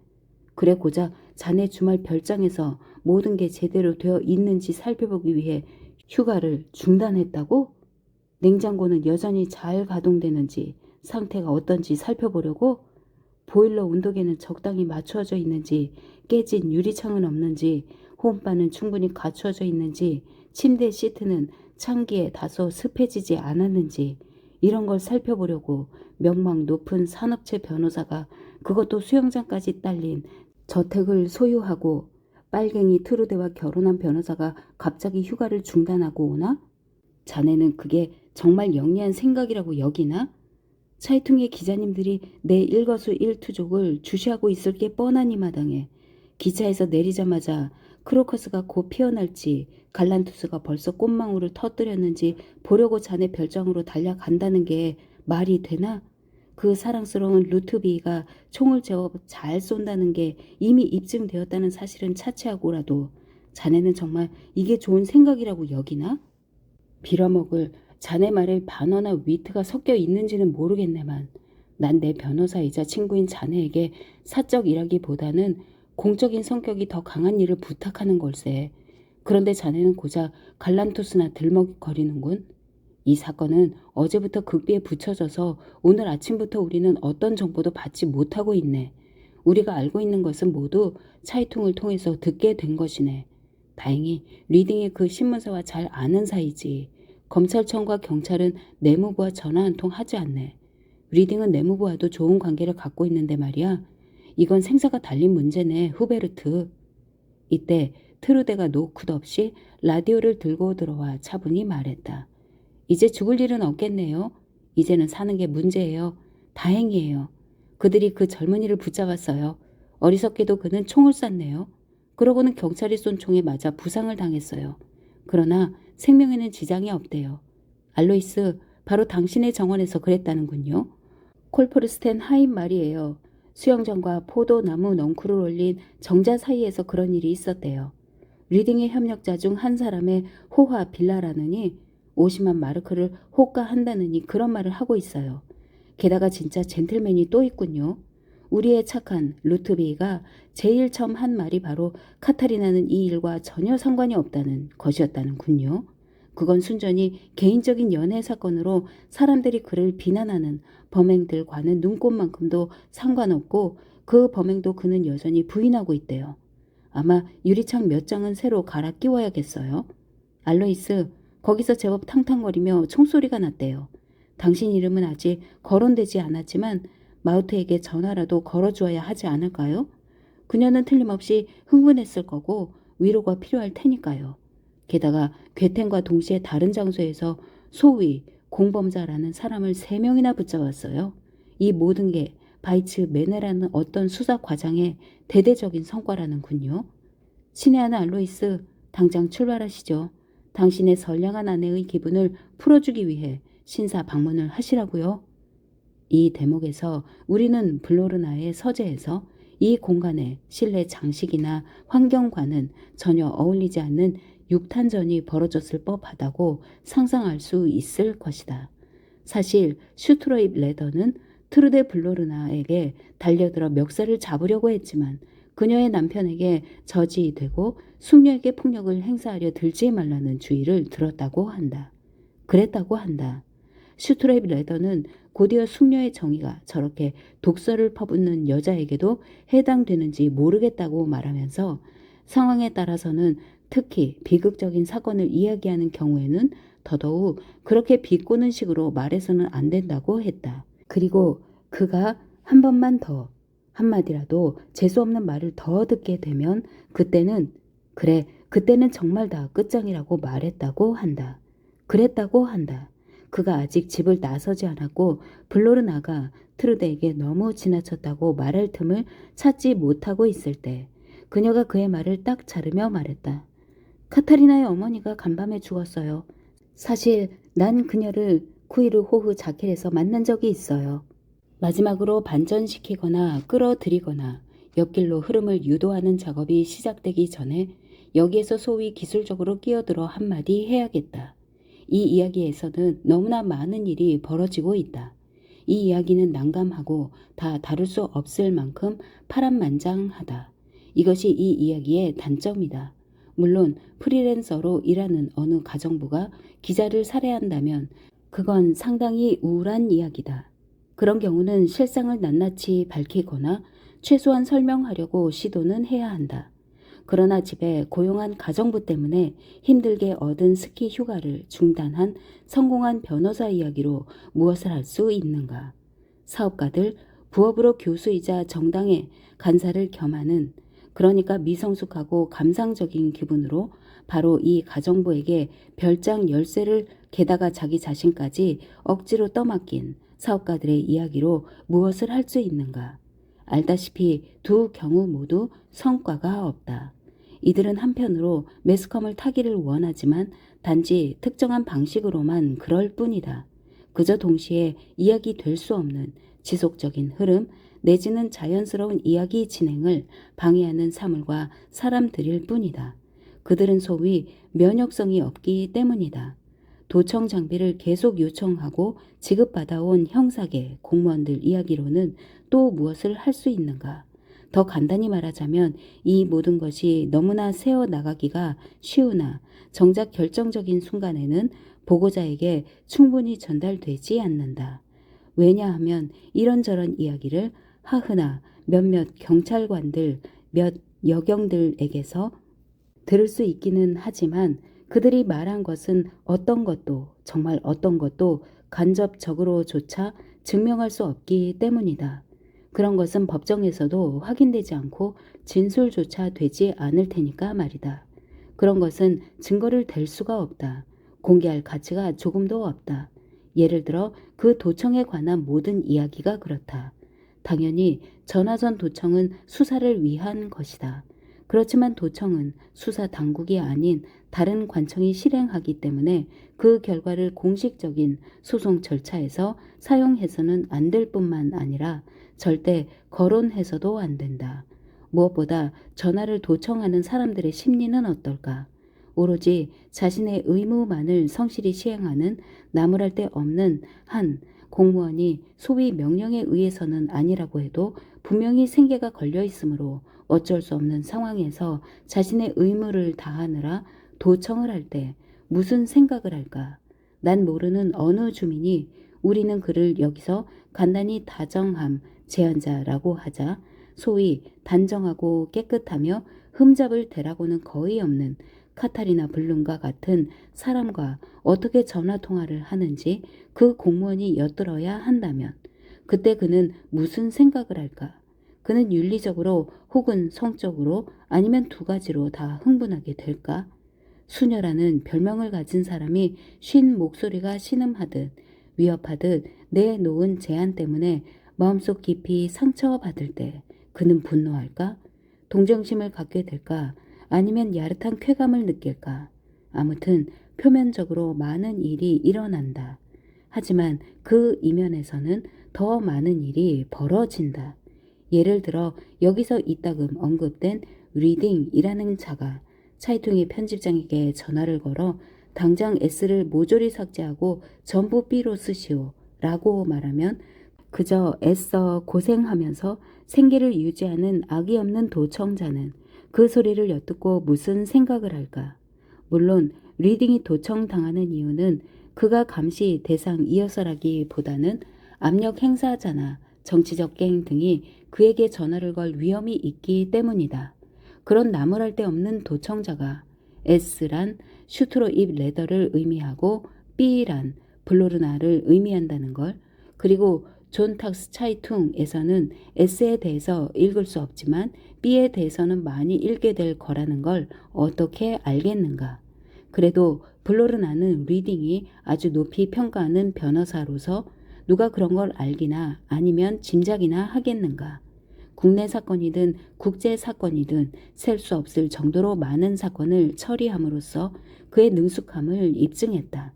그래 고작 자네 주말 별장에서 모든 게 제대로 되어 있는지 살펴보기 위해 휴가를 중단했다고? 냉장고는 여전히 잘 가동되는지 상태가 어떤지 살펴보려고? 보일러 온도계는 적당히 맞추어져 있는지 깨진 유리창은 없는지 홈바는 충분히 갖추어져 있는지 침대 시트는 찬기에 다소 습해지지 않았는지 이런 걸 살펴보려고 명망 높은 산업체 변호사가 그것도 수영장까지 딸린 저택을 소유하고 빨갱이 트루데와 결혼한 변호사가 갑자기 휴가를 중단하고 오나? 자네는 그게 정말 영리한 생각이라고 여기나? 차이퉁의 기자님들이 내 일거수일투족을 주시하고 있을 게 뻔하니 마당에 기차에서 내리자마자 크로커스가 곧 피어날지 갈란투스가 벌써 꽃망울을 터뜨렸는지 보려고 자네 별장으로 달려간다는 게 말이 되나? 그 사랑스러운 루트비가 총을 제법 잘 쏜다는 게 이미 입증되었다는 사실은 차치하고라도 자네는 정말 이게 좋은 생각이라고 여기나? 빌어먹을 자네 말에 반어나 위트가 섞여 있는지는 모르겠네만 난 내 변호사이자 친구인 자네에게 사적 일하기보다는 공적인 성격이 더 강한 일을 부탁하는 걸세. 그런데 자네는 고작 갈란투스나 들먹거리는군. 이 사건은 어제부터 극비에 붙여져서 오늘 아침부터 우리는 어떤 정보도 받지 못하고 있네. 우리가 알고 있는 것은 모두 차이퉁을 통해서 듣게 된 것이네. 다행히 리딩이 그 신문사와 잘 아는 사이지. 검찰청과 경찰은 내무부와 전화 한 통 하지 않네. 리딩은 내무부와도 좋은 관계를 갖고 있는데 말이야. 이건 생사가 달린 문제네, 후베르트. 이때 트루데가 노크도 없이 라디오를 들고 들어와 차분히 말했다. 이제 죽을 일은 없겠네요. 이제는 사는 게 문제예요. 다행이에요. 그들이 그 젊은이를 붙잡았어요. 어리석게도 그는 총을 쐈네요. 그러고는 경찰이 쏜 총에 맞아 부상을 당했어요. 그러나 생명에는 지장이 없대요. 알로이스, 바로 당신의 정원에서 그랬다는군요. 콜포르스텐 하임 말이에요. 수영장과 포도나무 넝쿨을 올린 정자 사이에서 그런 일이 있었대요. 리딩의 협력자 중 한 사람의 호화 빌라라느니 50만 마르크를 호가한다느니 그런 말을 하고 있어요. 게다가 진짜 젠틀맨이 또 있군요. 우리의 착한 루트비가 제일 처음 한 말이 바로 카타리나는 이 일과 전혀 상관이 없다는 것이었다는군요. 그건 순전히 개인적인 연애 사건으로 사람들이 그를 비난하는 범행들과는 눈꼽만큼도 상관없고 그 범행도 그는 여전히 부인하고 있대요. 아마 유리창 몇 장은 새로 갈아 끼워야겠어요. 알로이스, 거기서 제법 탕탕거리며 총소리가 났대요. 당신 이름은 아직 거론되지 않았지만 마우트에게 전화라도 걸어주어야 하지 않을까요? 그녀는 틀림없이 흥분했을 거고 위로가 필요할 테니까요. 게다가 괴텐과 동시에 다른 장소에서 소위 공범자라는 사람을 3명이나 붙잡았어요. 이 모든 게 바이츠 메네라는 어떤 수사 과장의 대대적인 성과라는군요. 신의 하나 알로이스, 당장 출발하시죠. 당신의 선량한 아내의 기분을 풀어주기 위해 신사 방문을 하시라고요. 이 대목에서 우리는 블로르나의 서재에서 이 공간의 실내 장식이나 환경과는 전혀 어울리지 않는 육탄전이 벌어졌을 법하다고 상상할 수 있을 것이다. 사실 슈트로입 레더는 트루데 블로르나에게 달려들어 멱살을 잡으려고 했지만 그녀의 남편에게 저지되고 숙녀에게 폭력을 행사하려 들지 말라는 주의를 들었다고 한다. 그랬다고 한다. 슈트로입 레더는 곧이어 숙녀의 정의가 저렇게 독설을 퍼붓는 여자에게도 해당되는지 모르겠다고 말하면서 상황에 따라서는 특히 비극적인 사건을 이야기하는 경우에는 더더욱 그렇게 비꼬는 식으로 말해서는 안 된다고 했다. 그리고 그가 한 번만 더 한마디라도 재수없는 말을 더 듣게 되면 그때는 그래 그때는 정말 다 끝장이라고 말했다고 한다. 그랬다고 한다. 그가 아직 집을 나서지 않았고 블로르나가 트루데에게 너무 지나쳤다고 말할 틈을 찾지 못하고 있을 때 그녀가 그의 말을 딱 자르며 말했다. 카타리나의 어머니가 간밤에 죽었어요. 사실 난 그녀를 쿠이르 호흐 자켈에서 만난 적이 있어요. 마지막으로 반전시키거나 끌어들이거나 옆길로 흐름을 유도하는 작업이 시작되기 전에 여기에서 소위 기술적으로 끼어들어 한마디 해야겠다. 이 이야기에서는 너무나 많은 일이 벌어지고 있다. 이 이야기는 난감하고 다 다룰 수 없을 만큼 파란만장하다. 이것이 이 이야기의 단점이다. 물론 프리랜서로 일하는 어느 가정부가 기자를 살해한다면 그건 상당히 우울한 이야기다. 그런 경우는 실상을 낱낱이 밝히거나 최소한 설명하려고 시도는 해야 한다. 그러나 집에 고용한 가정부 때문에 힘들게 얻은 스키 휴가를 중단한 성공한 변호사 이야기로 무엇을 할 수 있는가? 사업가들, 부업으로 교수이자 정당의 간사를 겸하는 그러니까 미성숙하고 감상적인 기분으로 바로 이 가정부에게 별장 열쇠를 게다가 자기 자신까지 억지로 떠맡긴 사업가들의 이야기로 무엇을 할 수 있는가? 알다시피 두 경우 모두 성과가 없다. 이들은 한편으로 매스컴을 타기를 원하지만 단지 특정한 방식으로만 그럴 뿐이다. 그저 동시에 이야기 될 수 없는 지속적인 흐름 내지는 자연스러운 이야기 진행을 방해하는 사물과 사람들일 뿐이다. 그들은 소위 면역성이 없기 때문이다. 도청 장비를 계속 요청하고 지급받아온 형사계 공무원들 이야기로는 또 무엇을 할 수 있는가? 더 간단히 말하자면 이 모든 것이 너무나 새어나가기가 쉬우나 정작 결정적인 순간에는 보고자에게 충분히 전달되지 않는다. 왜냐하면 이런저런 이야기를 하흐나 몇몇 경찰관들, 몇 여경들에게서 들을 수 있기는 하지만 그들이 말한 것은 어떤 것도 정말 어떤 것도 간접적으로조차 증명할 수 없기 때문이다. 그런 것은 법정에서도 확인되지 않고 진술조차 되지 않을 테니까 말이다. 그런 것은 증거를 댈 수가 없다. 공개할 가치가 조금도 없다. 예를 들어 그 도청에 관한 모든 이야기가 그렇다. 당연히 전화전 도청은 수사를 위한 것이다. 그렇지만 도청은 수사 당국이 아닌 다른 관청이 실행하기 때문에 그 결과를 공식적인 소송 절차에서 사용해서는 안 될 뿐만 아니라 절대 거론해서도 안 된다. 무엇보다 전화를 도청하는 사람들의 심리는 어떨까? 오로지 자신의 의무만을 성실히 시행하는 나무랄 데 없는 한 공무원이 소위 명령에 의해서는 아니라고 해도 분명히 생계가 걸려 있으므로 어쩔 수 없는 상황에서 자신의 의무를 다하느라 도청을 할 때 무슨 생각을 할까? 난 모르는 어느 주민이 우리는 그를 여기서 간단히 다정함 제한자라고 하자 소위 단정하고 깨끗하며 흠잡을 대라고는 거의 없는 카타리나 블룸과 같은 사람과 어떻게 전화통화를 하는지 그 공무원이 엿들어야 한다면 그때 그는 무슨 생각을 할까? 그는 윤리적으로 혹은 성적으로 아니면 두 가지로 다 흥분하게 될까? 수녀라는 별명을 가진 사람이 쉰 목소리가 신음하듯 위협하듯 내놓은 제안 때문에 마음속 깊이 상처받을 때 그는 분노할까? 동정심을 갖게 될까? 아니면 야릇한 쾌감을 느낄까? 아무튼 표면적으로 많은 일이 일어난다. 하지만 그 이면에서는 더 많은 일이 벌어진다. 예를 들어 여기서 이따금 언급된 리딩이라는 자가 차이퉁이 편집장에게 전화를 걸어 당장 S를 모조리 삭제하고 전부 B로 쓰시오 라고 말하면 그저 애써 고생하면서 생계를 유지하는 악이 없는 도청자는 그 소리를 엿듣고 무슨 생각을 할까? 물론 리딩이 도청당하는 이유는 그가 감시 대상이어서라기보다는 압력 행사자나 정치적 갱 등이 그에게 전화를 걸 위험이 있기 때문이다. 그런 나무랄 데 없는 도청자가 S란 슈트로 입 레더를 의미하고 B란 블로르나를 의미한다는 걸, 그리고 존 탁스 차이퉁에서는 S에 대해서 읽을 수 없지만 B에 대해서는 많이 읽게 될 거라는 걸 어떻게 알겠는가. 그래도 블로르나는 리딩이 아주 높이 평가하는 변호사로서 누가 그런 걸 알기나 아니면 짐작이나 하겠는가. 국내 사건이든 국제 사건이든 셀 수 없을 정도로 많은 사건을 처리함으로써 그의 능숙함을 입증했다.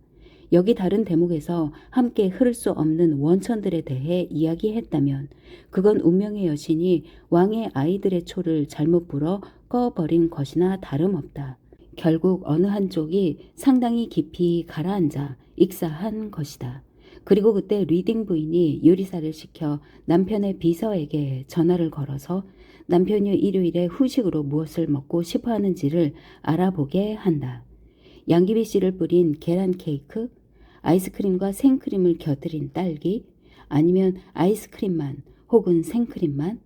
여기 다른 대목에서 함께 흐를 수 없는 원천들에 대해 이야기했다면 그건 운명의 여신이 왕의 아이들의 초를 잘못 불어 꺼버린 것이나 다름없다. 결국 어느 한쪽이 상당히 깊이 가라앉아 익사한 것이다. 그리고 그때 리딩 부인이 요리사를 시켜 남편의 비서에게 전화를 걸어서 남편이 일요일에 후식으로 무엇을 먹고 싶어 하는지를 알아보게 한다. 양귀비 씨를 뿌린 계란 케이크, 아이스크림과 생크림을 곁들인 딸기, 아니면 아이스크림만 혹은 생크림만?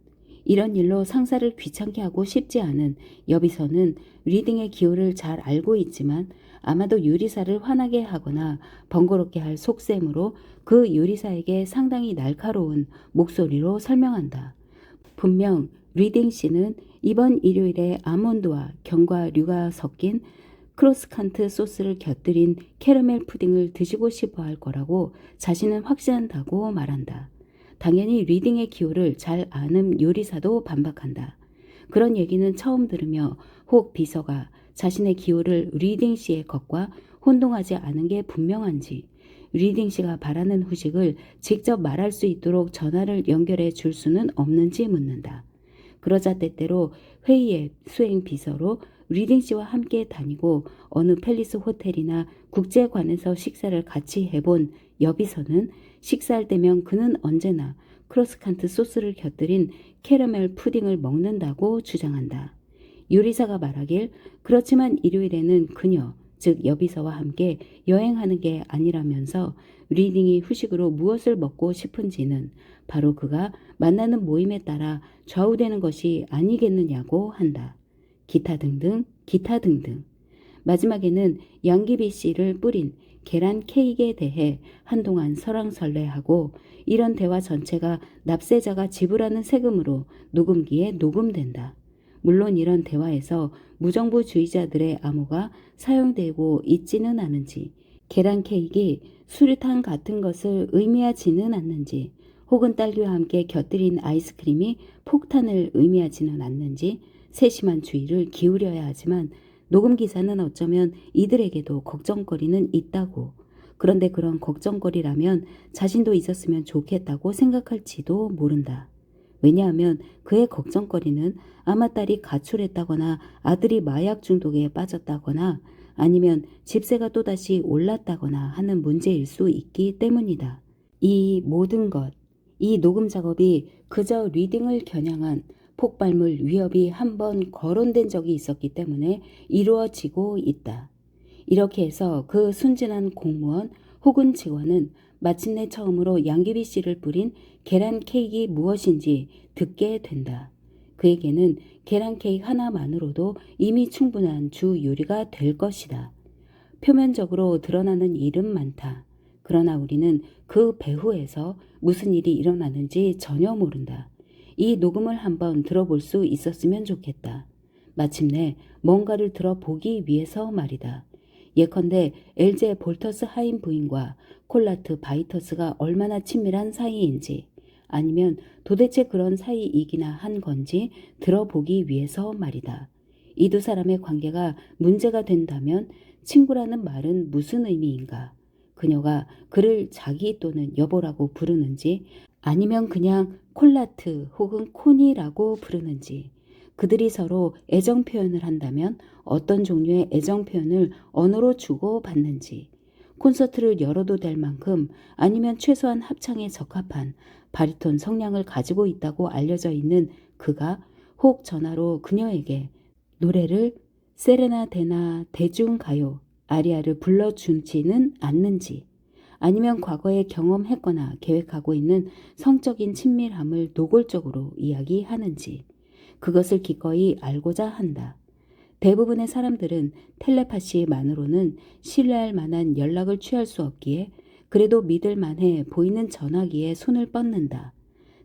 이런 일로 상사를 귀찮게 하고 싶지 않은 여비서는 리딩의 기호를 잘 알고 있지만 아마도 요리사를 화나게 하거나 번거롭게 할 속셈으로 그 요리사에게 상당히 날카로운 목소리로 설명한다. 분명 리딩 씨는 이번 일요일에 아몬드와 견과류가 섞인 크로스칸트 소스를 곁들인 캐러멜 푸딩을 드시고 싶어 할 거라고 자신은 확신한다고 말한다. 당연히 리딩의 기호를 잘 아는 요리사도 반박한다. 그런 얘기는 처음 들으며 혹 비서가 자신의 기호를 리딩 씨의 것과 혼동하지 않은 게 분명한지 리딩 씨가 바라는 후식을 직접 말할 수 있도록 전화를 연결해 줄 수는 없는지 묻는다. 그러자 때때로 회의의 수행 비서로 리딩 씨와 함께 다니고 어느 팰리스 호텔이나 국제관에서 식사를 같이 해본 여비서는 식사할 때면 그는 언제나 크로스칸트 소스를 곁들인 캐러멜 푸딩을 먹는다고 주장한다. 요리사가 말하길 그렇지만 일요일에는 그녀, 즉 여비서와 함께 여행하는 게 아니라면서 리딩이 후식으로 무엇을 먹고 싶은지는 바로 그가 만나는 모임에 따라 좌우되는 것이 아니겠느냐고 한다. 기타 등등 기타 등등. 마지막에는 양귀비 씨를 뿌린 계란 케이크에 대해 한동안 설왕설래하고 이런 대화 전체가 납세자가 지불하는 세금으로 녹음기에 녹음된다. 물론 이런 대화에서 무정부주의자들의 암호가 사용되고 있지는 않은지, 계란 케이크가 수류탄 같은 것을 의미하지는 않는지, 혹은 딸기와 함께 곁들인 아이스크림이 폭탄을 의미하지는 않는지 세심한 주의를 기울여야 하지만 녹음 기사는 어쩌면 이들에게도 걱정거리는 있다고, 그런데 그런 걱정거리라면 자신도 있었으면 좋겠다고 생각할지도 모른다. 왜냐하면 그의 걱정거리는 아마 딸이 가출했다거나 아들이 마약 중독에 빠졌다거나 아니면 집세가 또다시 올랐다거나 하는 문제일 수 있기 때문이다. 이 모든 것, 이 녹음 작업이 그저 리딩을 겨냥한 폭발물 위협이 한번 거론된 적이 있었기 때문에 이루어지고 있다. 이렇게 해서 그 순진한 공무원 혹은 직원은 마침내 처음으로 양귀비 씨를 뿌린 계란 케이크가 무엇인지 듣게 된다. 그에게는 계란 케이크 하나만으로도 이미 충분한 주 요리가 될 것이다. 표면적으로 드러나는 일은 많다. 그러나 우리는 그 배후에서 무슨 일이 일어나는지 전혀 모른다. 이 녹음을 한번 들어볼 수 있었으면 좋겠다. 마침내 뭔가를 들어보기 위해서 말이다. 예컨대 엘제 볼터스 하인 부인과 콜라트 바이터스가 얼마나 친밀한 사이인지, 아니면 도대체 그런 사이이기나 한 건지 들어보기 위해서 말이다. 이 두 사람의 관계가 문제가 된다면 친구라는 말은 무슨 의미인가? 그녀가 그를 자기 또는 여보라고 부르는지 아니면 그냥 콜라트 혹은 코니라고 부르는지, 그들이 서로 애정 표현을 한다면 어떤 종류의 애정 표현을 언어로 주고 받는지, 콘서트를 열어도 될 만큼 아니면 최소한 합창에 적합한 바리톤 성량을 가지고 있다고 알려져 있는 그가 혹 전화로 그녀에게 노래를 세레나데나 대중가요 아리아를 불러주지는 않는지, 아니면 과거에 경험했거나 계획하고 있는 성적인 친밀함을 노골적으로 이야기하는지, 그것을 기꺼이 알고자 한다. 대부분의 사람들은 텔레파시만으로는 신뢰할 만한 연락을 취할 수 없기에 그래도 믿을 만해 보이는 전화기에 손을 뻗는다.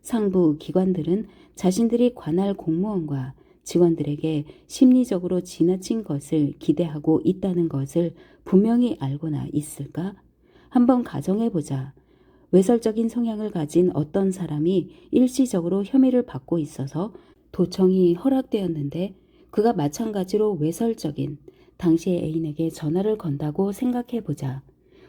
상부 기관들은 자신들이 관할 공무원과 직원들에게 심리적으로 지나친 것을 기대하고 있다는 것을 분명히 알고나 있을까? 한번 가정해보자. 외설적인 성향을 가진 어떤 사람이 일시적으로 혐의를 받고 있어서 도청이 허락되었는데 그가 마찬가지로 외설적인 당시의 애인에게 전화를 건다고 생각해보자.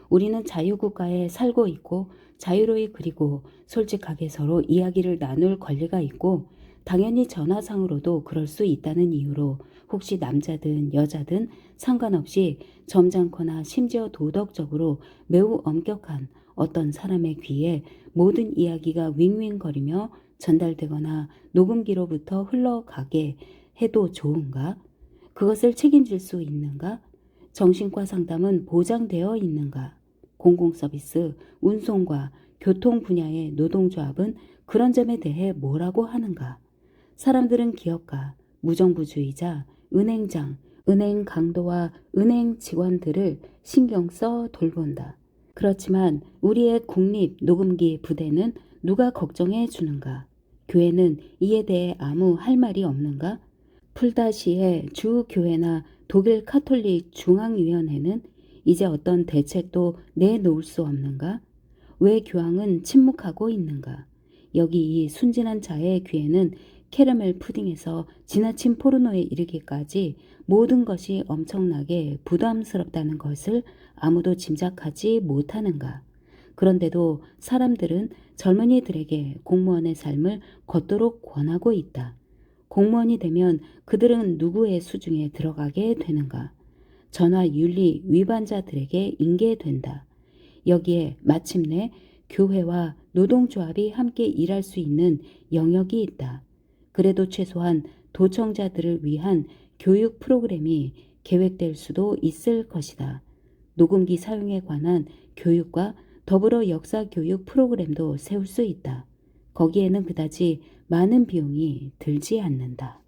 우리는 자유국가에 살고 있고 자유로이 그리고 솔직하게 서로 이야기를 나눌 권리가 있고 당연히 전화상으로도 그럴 수 있다는 이유로 혹시 남자든 여자든 상관없이 점잖거나 심지어 도덕적으로 매우 엄격한 어떤 사람의 귀에 모든 이야기가 윙윙거리며 전달되거나 녹음기로부터 흘러가게 해도 좋은가? 그것을 책임질 수 있는가? 정신과 상담은 보장되어 있는가? 공공서비스, 운송과 교통 분야의 노동조합은 그런 점에 대해 뭐라고 하는가? 사람들은 기업가, 무정부주의자, 은행장, 은행 강도와 은행 직원들을 신경 써 돌본다. 그렇지만 우리의 국립 녹음기 부대는 누가 걱정해 주는가? 교회는 이에 대해 아무 할 말이 없는가? 풀다시의 주교회나 독일 카톨릭 중앙위원회는 이제 어떤 대책도 내놓을 수 없는가? 왜 교황은 침묵하고 있는가? 여기 이 순진한 자의 귀에는 캐러멜 푸딩에서 지나친 포르노에 이르기까지 모든 것이 엄청나게 부담스럽다는 것을 아무도 짐작하지 못하는가? 그런데도 사람들은 젊은이들에게 공무원의 삶을 걷도록 권하고 있다. 공무원이 되면 그들은 누구의 수중에 들어가게 되는가? 전화윤리 위반자들에게 인계된다. 여기에 마침내 교회와 노동조합이 함께 일할 수 있는 영역이 있다. 그래도 최소한 도청자들을 위한 교육 프로그램이 계획될 수도 있을 것이다. 녹음기 사용에 관한 교육과 더불어 역사 교육 프로그램도 세울 수 있다. 거기에는 그다지 많은 비용이 들지 않는다.